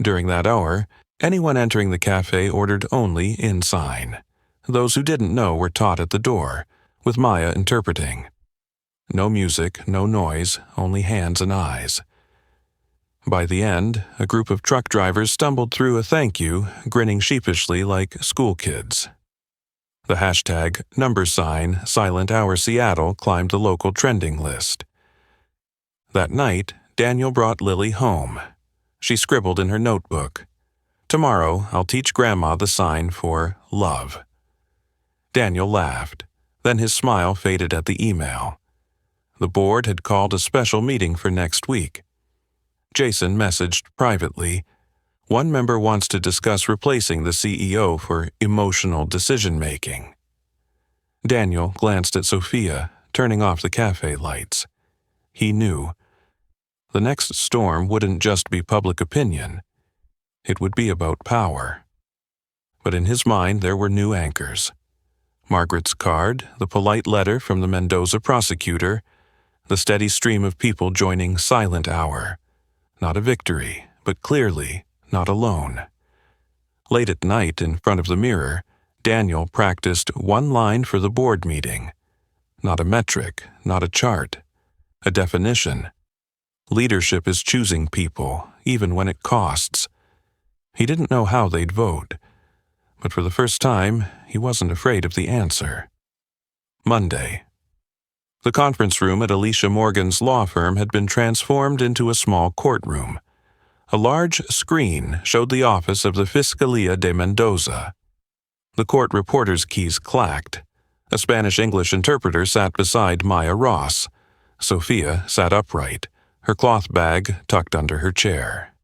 During that hour, anyone entering the cafe ordered only in sign. Those who didn't know were taught at the door, with Maya interpreting. No music, no noise, only hands and eyes. By the end, a group of truck drivers stumbled through a thank you, grinning sheepishly like school kids. The hashtag #Silent Hour Seattle climbed the local trending list. That night, Daniel brought Lily home. She scribbled in her notebook, "Tomorrow, I'll teach Grandma the sign for love." Daniel laughed. Then his smile faded at the email. The board had called a special meeting for next week. Jason messaged privately, "One member wants to discuss replacing the CEO for emotional decision-making." Daniel glanced at Sophia, turning off the cafe lights. He knew. The next storm wouldn't just be public opinion. It would be about power. But in his mind there were new anchors. Margaret's card, the polite letter from the Mendoza prosecutor, the steady stream of people joining Silent Hour. Not a victory, but clearly not alone. Late at night, in front of the mirror, Daniel practiced one line for the board meeting. Not a metric, not a chart. A definition. Leadership is choosing people, even when it costs. He didn't know how they'd vote, but for the first time, he wasn't afraid of the answer. Monday. The conference room at Alicia Morgan's law firm had been transformed into a small courtroom. A large screen showed the office of the Fiscalía de Mendoza. The court reporter's keys clacked. A Spanish-English interpreter sat beside Maya Ross. Sophia sat upright, her cloth bag tucked under her chair.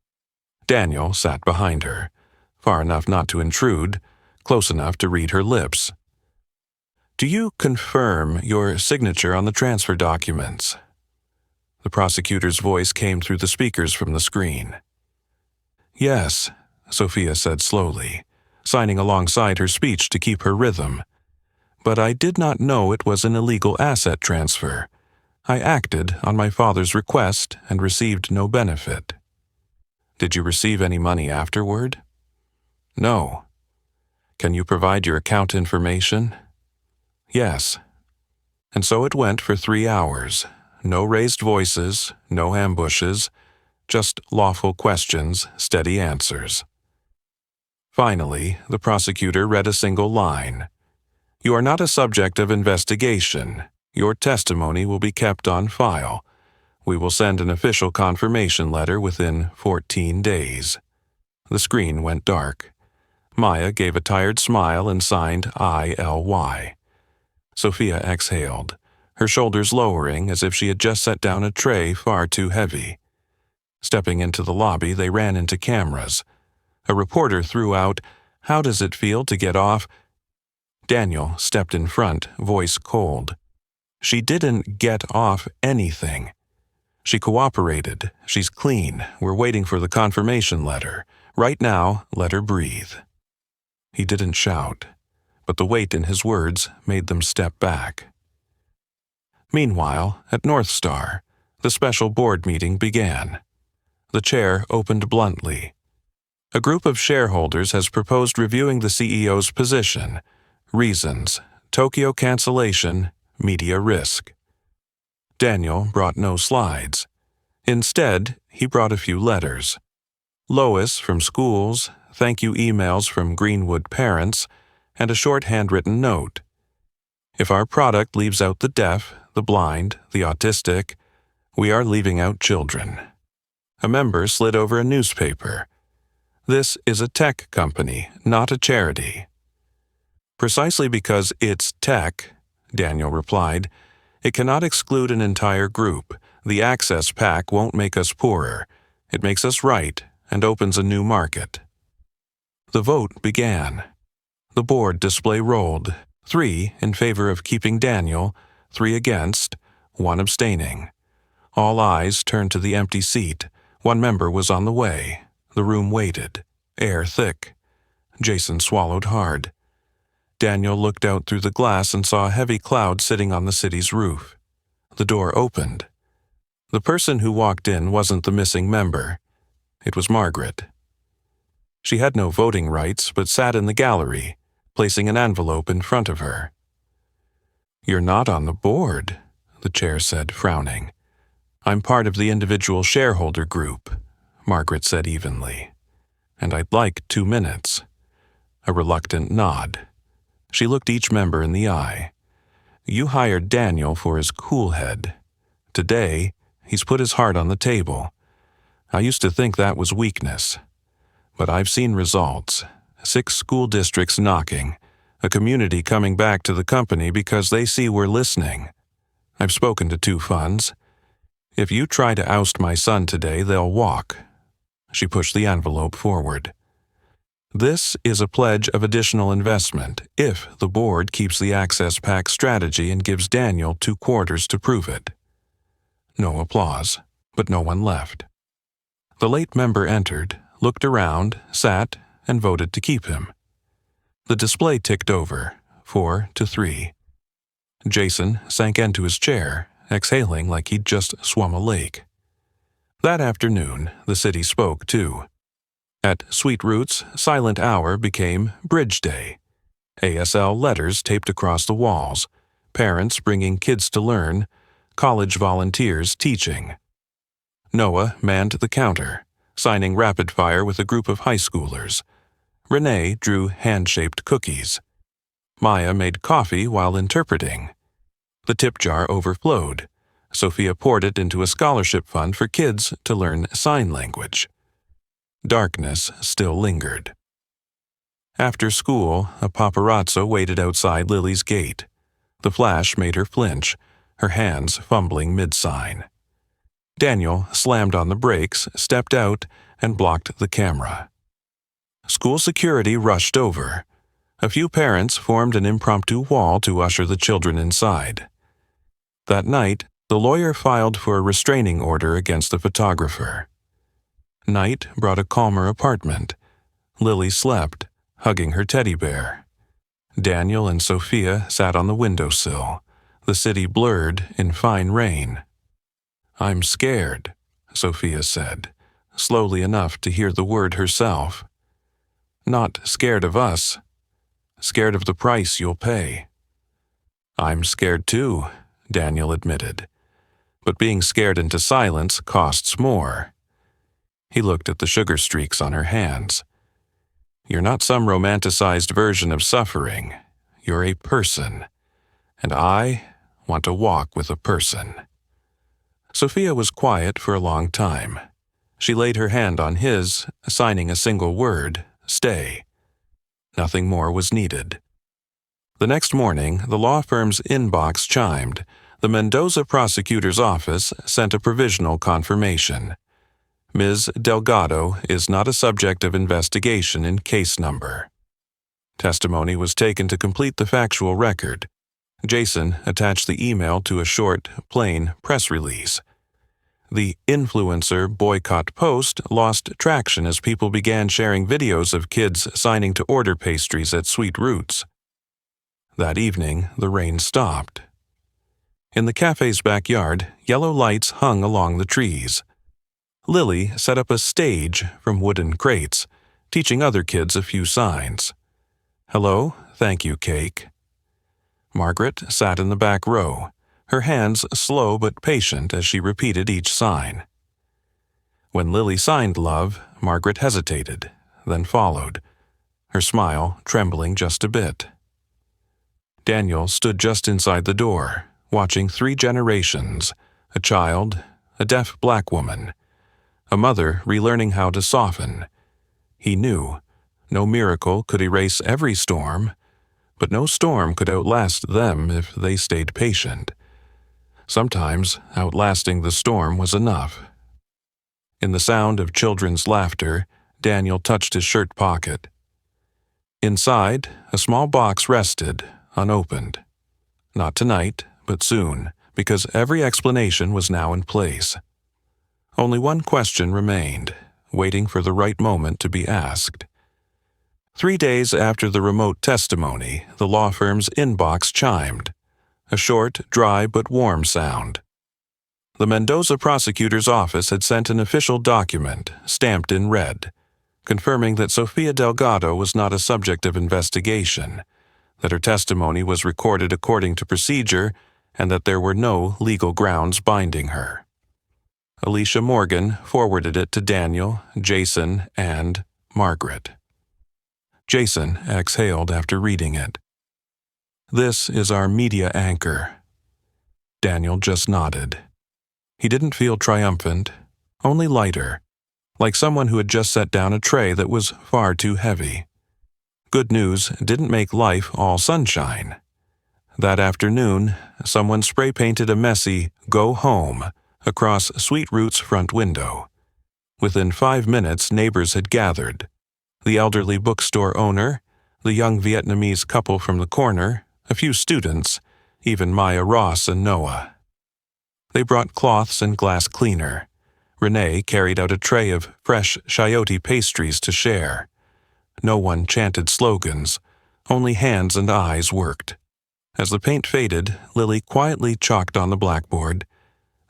Daniel sat behind her, far enough not to intrude, close enough to read her lips. "Do you confirm your signature on the transfer documents?" The prosecutor's voice came through the speakers from the screen. "Yes," Sophia said slowly, signing alongside her speech to keep her rhythm. "But I did not know it was an illegal asset transfer. I acted on my father's request and received no benefit." "Did you receive any money afterward?" "No." "Can you provide your account information?" "Yes." And so it went for 3 hours. No raised voices, no ambushes, just lawful questions, steady answers. Finally, the prosecutor read a single line. "You are not a subject of investigation. Your testimony will be kept on file. We will send an official confirmation letter within 14 days. The screen went dark. Maya gave a tired smile and signed ILY. Sophia exhaled, her shoulders lowering as if she had just set down a tray far too heavy. Stepping into the lobby, they ran into cameras. A reporter threw out, "How does it feel to get off?" Daniel stepped in front, voice cold. "She didn't get off anything. She cooperated. She's clean. We're waiting for the confirmation letter. Right now, let her breathe." He didn't shout, but the weight in his words made them step back. Meanwhile, at North Star, the special board meeting began. The chair opened bluntly. "A group of shareholders has proposed reviewing the CEO's position. Reasons: Tokyo cancellation, media risk." Daniel brought no slides. Instead, he brought a few letters. Lois from schools, thank you emails from Greenwood parents, and a short handwritten note. "If our product leaves out the deaf, the blind, the autistic, we are leaving out children." A member slid over a newspaper. "This is a tech company, not a charity." "Precisely because it's tech," Daniel replied, "it cannot exclude an entire group. The access pack won't make us poorer. It makes us right and opens a new market." The vote began. The board display rolled, 3 in favor of keeping Daniel, 3 against, 1 abstaining. All eyes turned to the empty seat. One member was on the way. The room waited, air thick. Jason swallowed hard. Daniel looked out through the glass and saw a heavy cloud sitting on the city's roof. The door opened. The person who walked in wasn't the missing member. It was Margaret. She had no voting rights, but sat in the gallery, placing an envelope in front of her. "You're not on the board," the chair said, frowning. "I'm part of the individual shareholder group," Margaret said evenly. "And I'd like 2 minutes." A reluctant nod. She looked each member in the eye. "You hired Daniel for his cool head. Today, he's put his heart on the table. I used to think that was weakness. But I've seen results. 6 school districts knocking. A community coming back to the company because they see we're listening. I've spoken to 2 funds. If you try to oust my son today, they'll walk." She pushed the envelope forward. "This is a pledge of additional investment if the board keeps the Access Pack strategy and gives Daniel 2 quarters to prove it." No applause, but no one left. The late member entered, looked around, sat, and voted to keep him. The display ticked over, 4-3. Jason sank into his chair, exhaling like he'd just swum a lake. That afternoon, the city spoke, too. At Sweet Roots, Silent Hour became Bridge Day. ASL letters taped across the walls, parents bringing kids to learn, college volunteers teaching. Noah manned the counter, signing rapid fire with a group of high schoolers. Renee drew hand-shaped cookies. Maya made coffee while interpreting. The tip jar overflowed. Sophia poured it into a scholarship fund for kids to learn sign language. Darkness still lingered. After school, a paparazzo waited outside Lily's gate. The flash made her flinch, her hands fumbling mid-sign. Daniel slammed on the brakes, stepped out, and blocked the camera. School security rushed over. A few parents formed an impromptu wall to usher the children inside. That night, the lawyer filed for a restraining order against the photographer. Night brought a calmer apartment. Lily slept, hugging her teddy bear. Daniel and Sophia sat on the windowsill, the city blurred in fine rain. "I'm scared," Sophia said, slowly enough to hear the word herself. "Not scared of us. Scared of the price you'll pay." "I'm scared too," Daniel admitted. "But being scared into silence costs more." He looked at the sugar streaks on her hands. "You're not some romanticized version of suffering. You're a person. And I want to walk with a person." Sophia was quiet for a long time. She laid her hand on his, signing a single word, "Stay." Nothing more was needed. The next morning, the law firm's inbox chimed. The Mendoza prosecutor's office sent a provisional confirmation. Ms. Delgado is not a subject of investigation in case number. Testimony was taken to complete the factual record. Jason attached the email to a short, plain press release. The influencer boycott post lost traction as people began sharing videos of kids signing to order pastries at Sweet Roots. That evening, the rain stopped. In the cafe's backyard, yellow lights hung along the trees. Lily set up a stage from wooden crates, teaching other kids a few signs. "Hello, thank you, cake." Margaret sat in the back row, her hands slow but patient as she repeated each sign. When Lily signed love, Margaret hesitated, then followed, her smile trembling just a bit. Daniel stood just inside the door, watching 3 generations, a child, a deaf black woman, a mother relearning how to soften. He knew no miracle could erase every storm, but no storm could outlast them if they stayed patient. Sometimes outlasting the storm was enough. In the sound of children's laughter, Daniel touched his shirt pocket. Inside, a small box rested, unopened. Not tonight, but soon, because every explanation was now in place. Only one question remained, waiting for the right moment to be asked. 3 days after the remote testimony, the law firm's inbox chimed. A short, dry but warm sound. The Mendoza prosecutor's office had sent an official document, stamped in red, confirming that Sophia Delgado was not a subject of investigation, that her testimony was recorded according to procedure, and that there were no legal grounds binding her. Alicia Morgan forwarded it to Daniel, Jason, and Margaret. Jason exhaled after reading it. "This is our media anchor." Daniel just nodded. He didn't feel triumphant, only lighter, like someone who had just set down a tray that was far too heavy. Good news didn't make life all sunshine. That afternoon, someone spray-painted a messy "Go Home" across Sweet Root's front window. Within 5 minutes, neighbors had gathered. The elderly bookstore owner, the young Vietnamese couple from the corner, a few students, even Maya Ross and Noah. They brought cloths and glass cleaner. Renee carried out a tray of fresh chayote pastries to share. No one chanted slogans, Only hands and eyes worked. As the paint faded, Lily quietly chalked on the blackboard,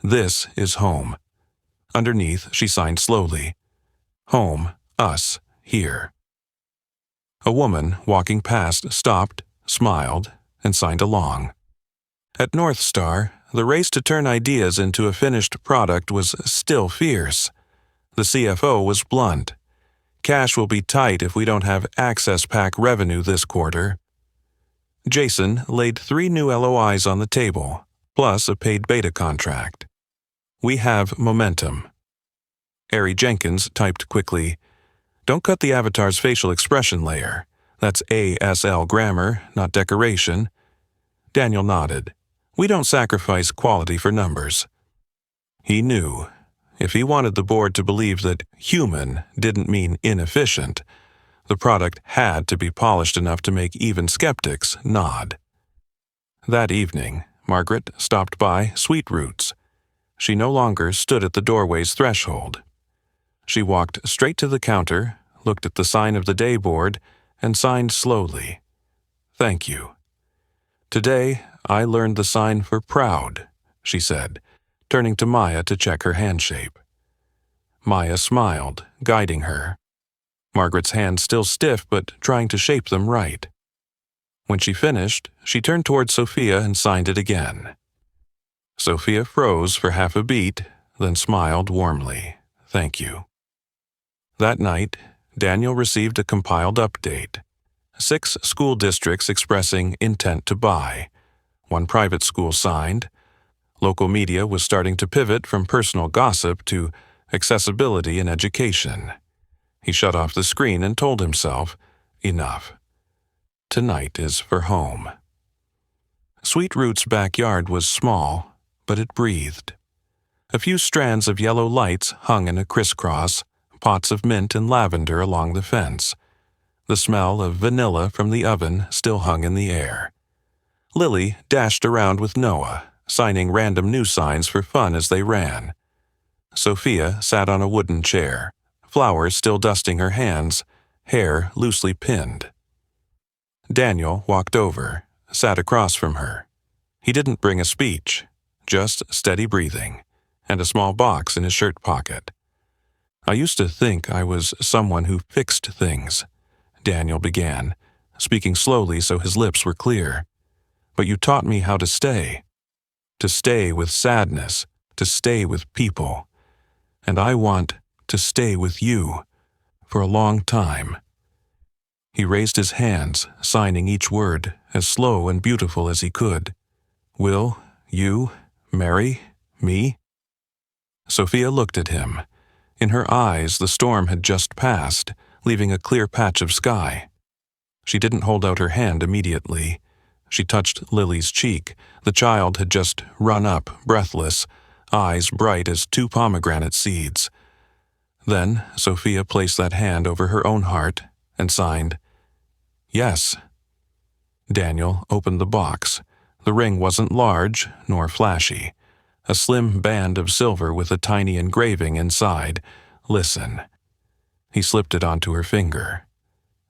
"This is home." Underneath, she signed slowly, "Home, us, here." A woman walking past stopped, smiled, and signed along. At North Star, the race to turn ideas into a finished product was still fierce. The CFO was blunt. "Cash will be tight if we don't have access pack revenue this quarter." Jason laid 3 new LOIs on the table, plus a paid beta contract. "We have momentum." Ari Jenkins typed quickly, "Don't cut the avatar's facial expression layer. That's ASL grammar, not decoration." Daniel nodded. "We don't sacrifice quality for numbers." He knew. If he wanted the board to believe that human didn't mean inefficient, the product had to be polished enough to make even skeptics nod. That evening, Margaret stopped by Sweet Roots. She no longer stood at the doorway's threshold. She walked straight to the counter, looked at the sign of the day board, and signed slowly. "Thank you." "Today, I learned the sign for proud," she said, turning to Maya to check her hand shape. Maya smiled, guiding her. Margaret's hands still stiff but trying to shape them right. When she finished, she turned toward Sophia and signed it again. Sophia froze for half a beat, then smiled warmly. "Thank you." That night, Daniel received a compiled update. 6 school districts expressing intent to buy. 1 private school signed. Local media was starting to pivot from personal gossip to accessibility and education. He shut off the screen and told himself, enough. Tonight is for home. Sweet Root's backyard was small, but it breathed. A few strands of yellow lights hung in a crisscross, pots of mint and lavender along the fence. The smell of vanilla from the oven still hung in the air. Lily dashed around with Noah, signing random news signs for fun as they ran. Sophia sat on a wooden chair, flowers still dusting her hands, hair loosely pinned. Daniel walked over, sat across from her. He didn't bring a speech, just steady breathing, and a small box in his shirt pocket. "I used to think I was someone who fixed things," Daniel began, speaking slowly so his lips were clear. "But you taught me how to stay with sadness, to stay with people. And I want to stay with you for a long time." He raised his hands, signing each word as slow and beautiful as he could. "Will you marry me?" Sophia looked at him. In her eyes, the storm had just passed, leaving a clear patch of sky. She didn't hold out her hand immediately. She touched Lily's cheek. The child had just run up, breathless, eyes bright as 2 pomegranate seeds. Then Sophia placed that hand over her own heart and signed, "Yes." Daniel opened the box. The ring wasn't large nor flashy. A slim band of silver with a tiny engraving inside, "Listen." He slipped it onto her finger.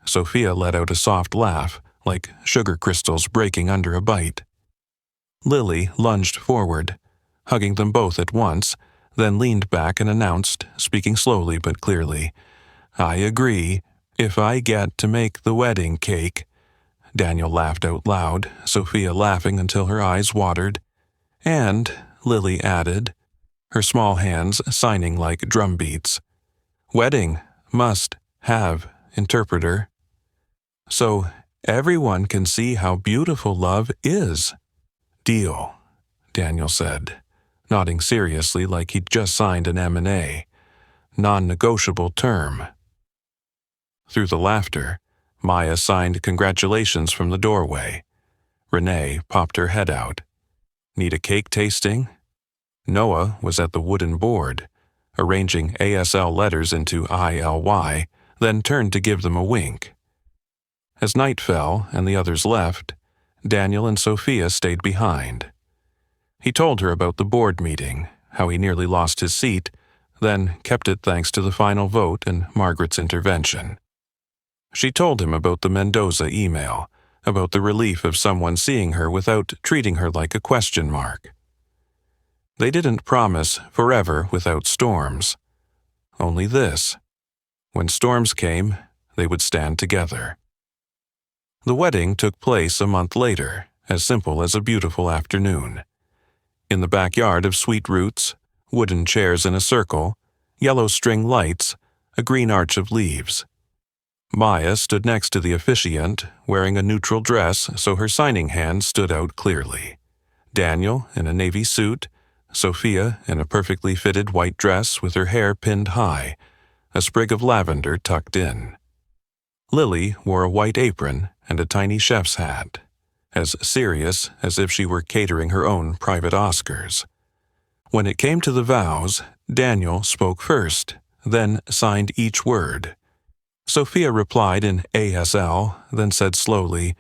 Sophia let out a soft laugh, like sugar crystals breaking under a bite. Lily lunged forward, hugging them both at once, then leaned back and announced, speaking slowly but clearly, "I agree, if I get to make the wedding cake." Daniel laughed out loud, Sophia laughing until her eyes watered. "And," Lily added, her small hands signing like drum beats, "wedding must have interpreter. So everyone can see how beautiful love is." "Deal," Daniel said, nodding seriously like he'd just signed an M&A. "Non-negotiable term." Through the laughter, Maya signed congratulations from the doorway. Renee popped her head out. "Need a cake tasting?" Noah was at the wooden board, arranging ASL letters into ILY, then turned to give them a wink. As night fell and the others left, Daniel and Sophia stayed behind. He told her about the board meeting, how he nearly lost his seat, then kept it thanks to the final vote and Margaret's intervention. She told him about the Mendoza email, about the relief of someone seeing her without treating her like a question mark. They didn't promise forever without storms. Only this: when storms came, they would stand together. The wedding took place a month later, as simple as a beautiful afternoon. In the backyard of Sweet Roots, wooden chairs in a circle, yellow string lights, a green arch of leaves. Maya stood next to the officiant, wearing a neutral dress so her signing hand stood out clearly. Daniel in a navy suit, Sophia in a perfectly fitted white dress with her hair pinned high, a sprig of lavender tucked in. Lily wore a white apron and a tiny chef's hat, as serious as if she were catering her own private Oscars. When it came to the vows, Daniel spoke first, then signed each word. Sophia replied in ASL, then said slowly,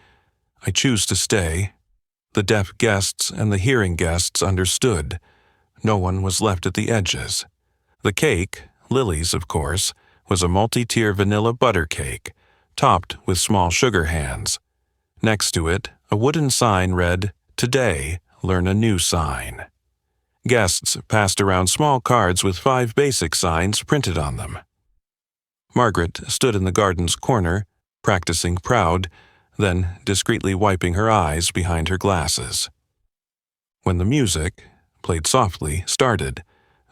"I choose to stay." The deaf guests and the hearing guests understood. No one was left at the edges. The cake, Lily's of course, was a multi-tier vanilla butter cake, topped with small sugar hands. Next to it, a wooden sign read, "Today, learn a new sign." Guests passed around small cards with 5 basic signs printed on them. Margaret stood in the garden's corner, practicing proud, then discreetly wiping her eyes behind her glasses. When the music, played softly, started,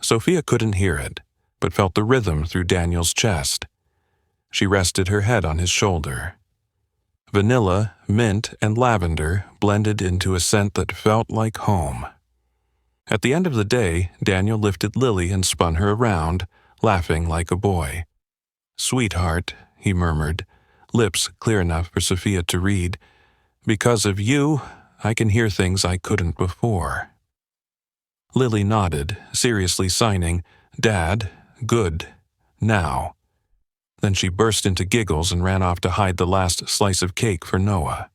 Sophia couldn't hear it, but felt the rhythm through Daniel's chest. She rested her head on his shoulder. Vanilla, mint, and lavender blended into a scent that felt like home. At the end of the day, Daniel lifted Lily and spun her around, laughing like a boy. "Sweetheart," he murmured, lips clear enough for Sophia to read, "because of you, I can hear things I couldn't before." Lily nodded, seriously signing, "Dad, good, now." Then she burst into giggles and ran off to hide the last slice of cake for Noah.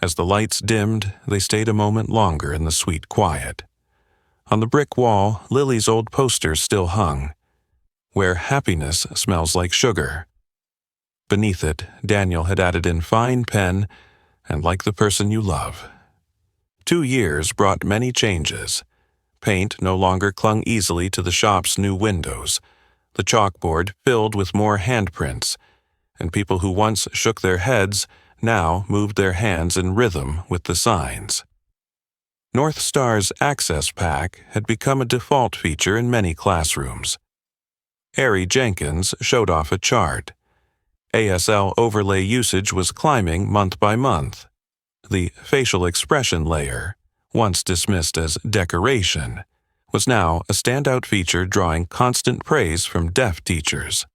As the lights dimmed, they stayed a moment longer in the sweet quiet. On the brick wall, Lily's old poster still hung, "Where happiness smells like sugar." Beneath it, Daniel had added in fine pen, "And like the person you love." 2 years brought many changes. Paint no longer clung easily to the shop's new windows. The chalkboard filled with more handprints, and people who once shook their heads now moved their hands in rhythm with the signs. North Star's Access Pack had become a default feature in many classrooms. Ari Jenkins showed off a chart. ASL overlay usage was climbing month by month. The facial expression layer, once dismissed as decoration, was now a standout feature drawing constant praise from deaf teachers.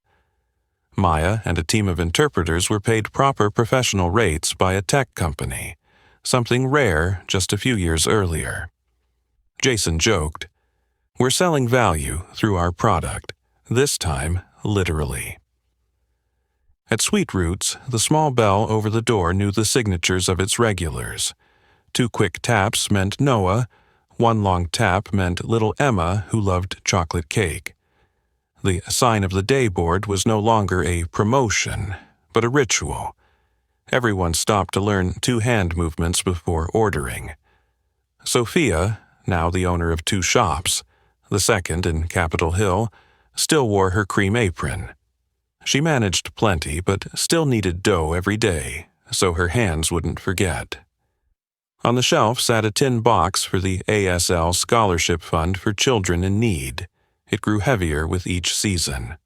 Maya and a team of interpreters were paid proper professional rates by a tech company, something rare just a few years earlier. Jason joked, "We're selling value through our product, this time literally." At Sweet Roots, the small bell over the door knew the signatures of its regulars. 2 quick taps meant Noah, 1 long tap meant little Emma, who loved chocolate cake. The sign of the day board was no longer a promotion, but a ritual. Everyone stopped to learn 2 hand movements before ordering. Sophia, now the owner of 2 shops, the second in Capitol Hill, still wore her cream apron. She managed plenty, but still needed dough every day, so her hands wouldn't forget. On the shelf sat a tin box for the ASL Scholarship Fund for Children in Need. It grew heavier with each season.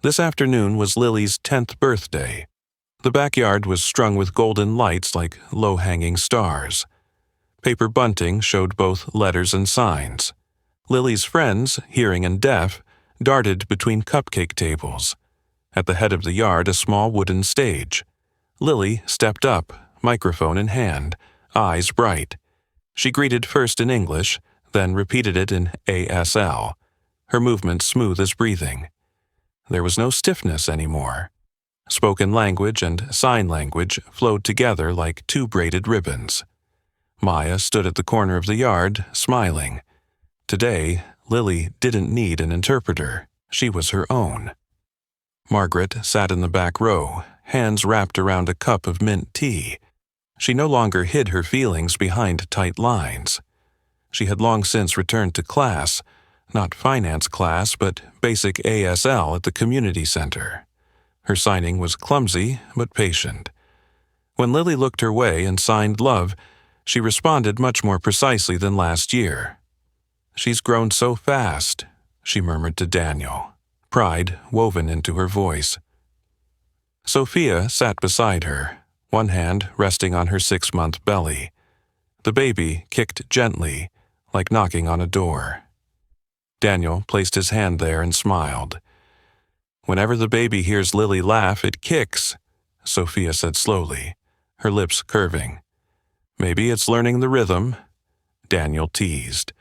This afternoon was Lily's 10th birthday. The backyard was strung with golden lights like low-hanging stars. Paper bunting showed both letters and signs. Lily's friends, hearing and deaf, darted between cupcake tables. At the head of the yard, a small wooden stage. Lily stepped up, microphone in hand, eyes bright. She greeted first in English, then repeated it in ASL, her movements smooth as breathing. There was no stiffness anymore. Spoken language and sign language flowed together like 2 braided ribbons. Maya stood at the corner of the yard, smiling. Today, Lily didn't need an interpreter. She was her own. Margaret sat in the back row, hands wrapped around a cup of mint tea. She no longer hid her feelings behind tight lines. She had long since returned to class, not finance class, but basic ASL at the community center. Her signing was clumsy but patient. When Lily looked her way and signed love, she responded much more precisely than last year. "She's grown so fast," she murmured to Daniel, pride woven into her voice. Sophia sat beside her, one hand resting on her 6-month belly. The baby kicked gently, like knocking on a door. Daniel placed his hand there and smiled. "Whenever the baby hears Lily laugh, it kicks," Sophia said slowly, her lips curving. "Maybe it's learning the rhythm," Daniel teased.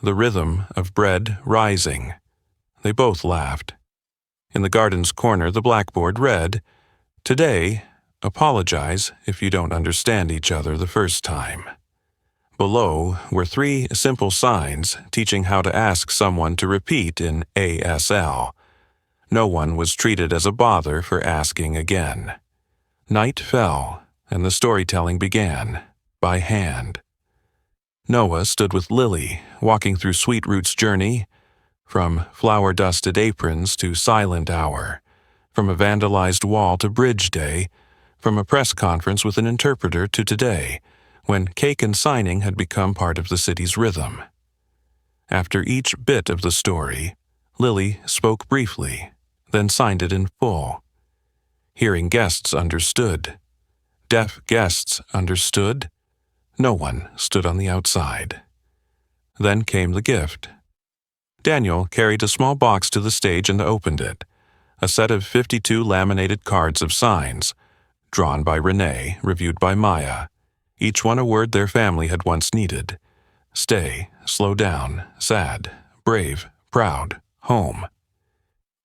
"The rhythm of bread rising." They both laughed. In the garden's corner, the blackboard read, "Today, apologize if you don't understand each other the first time." Below were 3 simple signs teaching how to ask someone to repeat in ASL. No one was treated as a bother for asking again. Night fell, and the storytelling began, by hand. Noah stood with Lily, walking through Sweetroot's journey, from flower-dusted aprons to silent hour, from a vandalized wall to bridge day, from a press conference with an interpreter to today, when cake and signing had become part of the city's rhythm. After each bit of the story, Lily spoke briefly, then signed it in full. Hearing guests understood. Deaf guests understood. No one stood on the outside. Then came the gift. Daniel carried a small box to the stage and opened it. A set of 52 laminated cards of signs, drawn by Renee, reviewed by Maya. Each one a word their family had once needed. Stay, slow down, sad, brave, proud, home.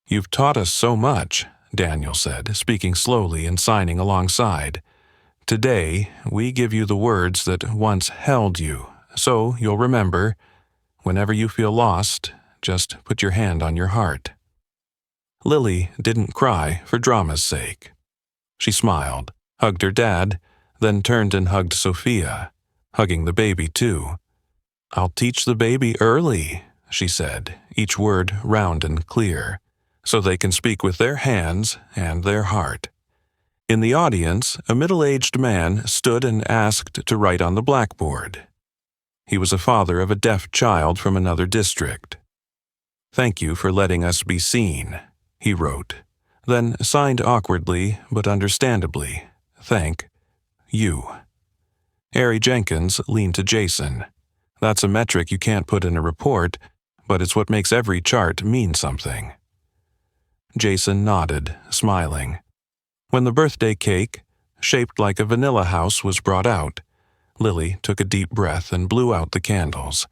"You've taught us so much," Daniel said, speaking slowly and signing alongside. "Today, we give you the words that once held you, so you'll remember, whenever you feel lost, just put your hand on your heart." Lily didn't cry for drama's sake. She smiled, hugged her dad, then turned and hugged Sophia, hugging the baby too. "I'll teach the baby early," she said, each word round and clear, "so they can speak with their hands and their heart." In the audience, a middle-aged man stood and asked to write on the blackboard. He was a father of a deaf child from another district. "Thank you for letting us be seen," he wrote, then signed awkwardly but understandably, "Thank you." Ari Jenkins leaned to Jason. "That's a metric you can't put in a report, but it's what makes every chart mean something." Jason nodded, smiling. When the birthday cake, shaped like a vanilla house, was brought out, Lily took a deep breath and blew out the candles.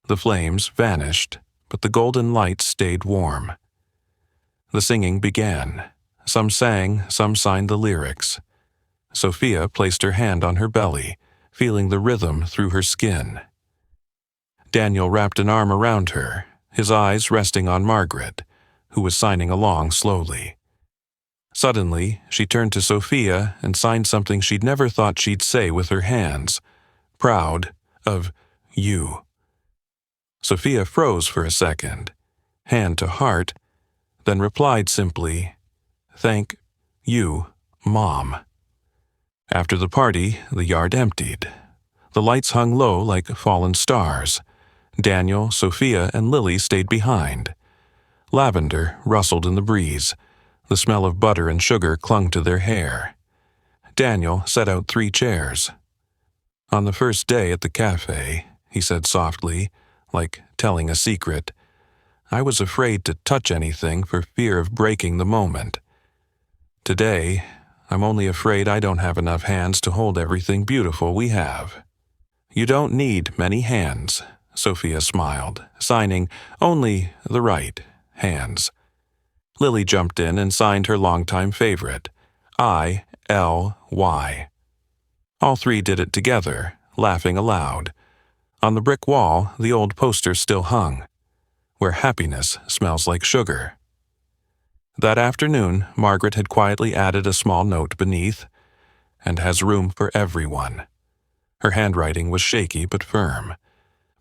The flames vanished, but the golden light stayed warm. The singing began. Some sang, some signed the lyrics. Sophia placed her hand on her belly, feeling the rhythm through her skin. Daniel wrapped an arm around her, his eyes resting on Margaret, who was signing along slowly. Suddenly, she turned to Sophia and signed something she'd never thought she'd say with her hands, proud of you. Sophia froze for a second, hand to heart, then replied simply, "Thank you, Mom." After the party, the yard emptied. The lights hung low like fallen stars. Daniel, Sophia, and Lily stayed behind. Lavender rustled in the breeze. The smell of butter and sugar clung to their hair. Daniel set out 3 chairs. "On the first day at the café," he said softly, like telling a secret, "I was afraid to touch anything for fear of breaking the moment. Today, I'm only afraid I don't have enough hands to hold everything beautiful we have." "You don't need many hands," Sophia smiled, signing only the right hands. Lily jumped in and signed her longtime favorite, I-L-Y. All 3 did it together, laughing aloud. On the brick wall, the old poster still hung, "Where happiness smells like sugar." That afternoon, Margaret had quietly added a small note beneath, "And has room for everyone." Her handwriting was shaky but firm.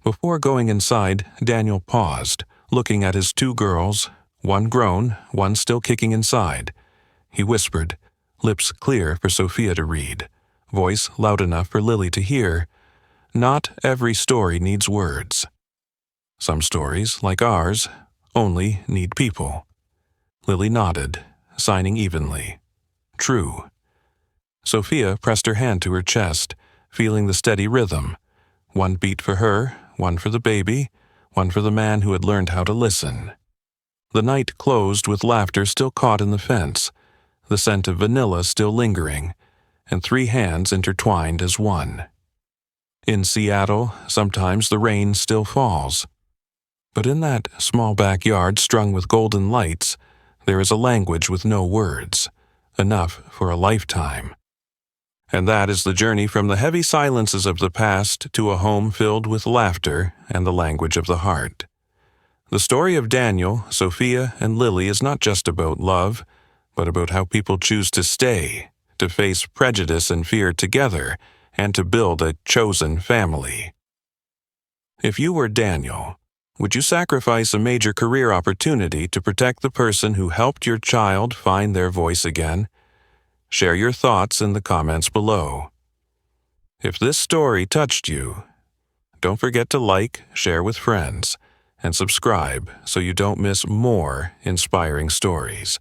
Before going inside, Daniel paused, looking at his two girls, one grown, one still kicking inside. He whispered, lips clear for Sophia to read, voice loud enough for Lily to hear, "Not every story needs words. Some stories, like ours, only need people." Lily nodded, signing evenly. True. Sophia pressed her hand to her chest, feeling the steady rhythm. One beat for her, one for the baby, one for the man who had learned how to listen. The night closed with laughter still caught in the fence, the scent of vanilla still lingering, and three hands intertwined as one. In Seattle, sometimes the rain still falls. But in that small backyard strung with golden lights, there is a language with no words, enough for a lifetime. And that is the journey from the heavy silences of the past to a home filled with laughter and the language of the heart. The story of Daniel, Sophia, and Lily is not just about love, but about how people choose to stay, to face prejudice and fear together, and to build a chosen family. If you were Daniel, would you sacrifice a major career opportunity to protect the person who helped your child find their voice again? Share your thoughts in the comments below. If this story touched you, don't forget to like, share with friends, and subscribe so you don't miss more inspiring stories.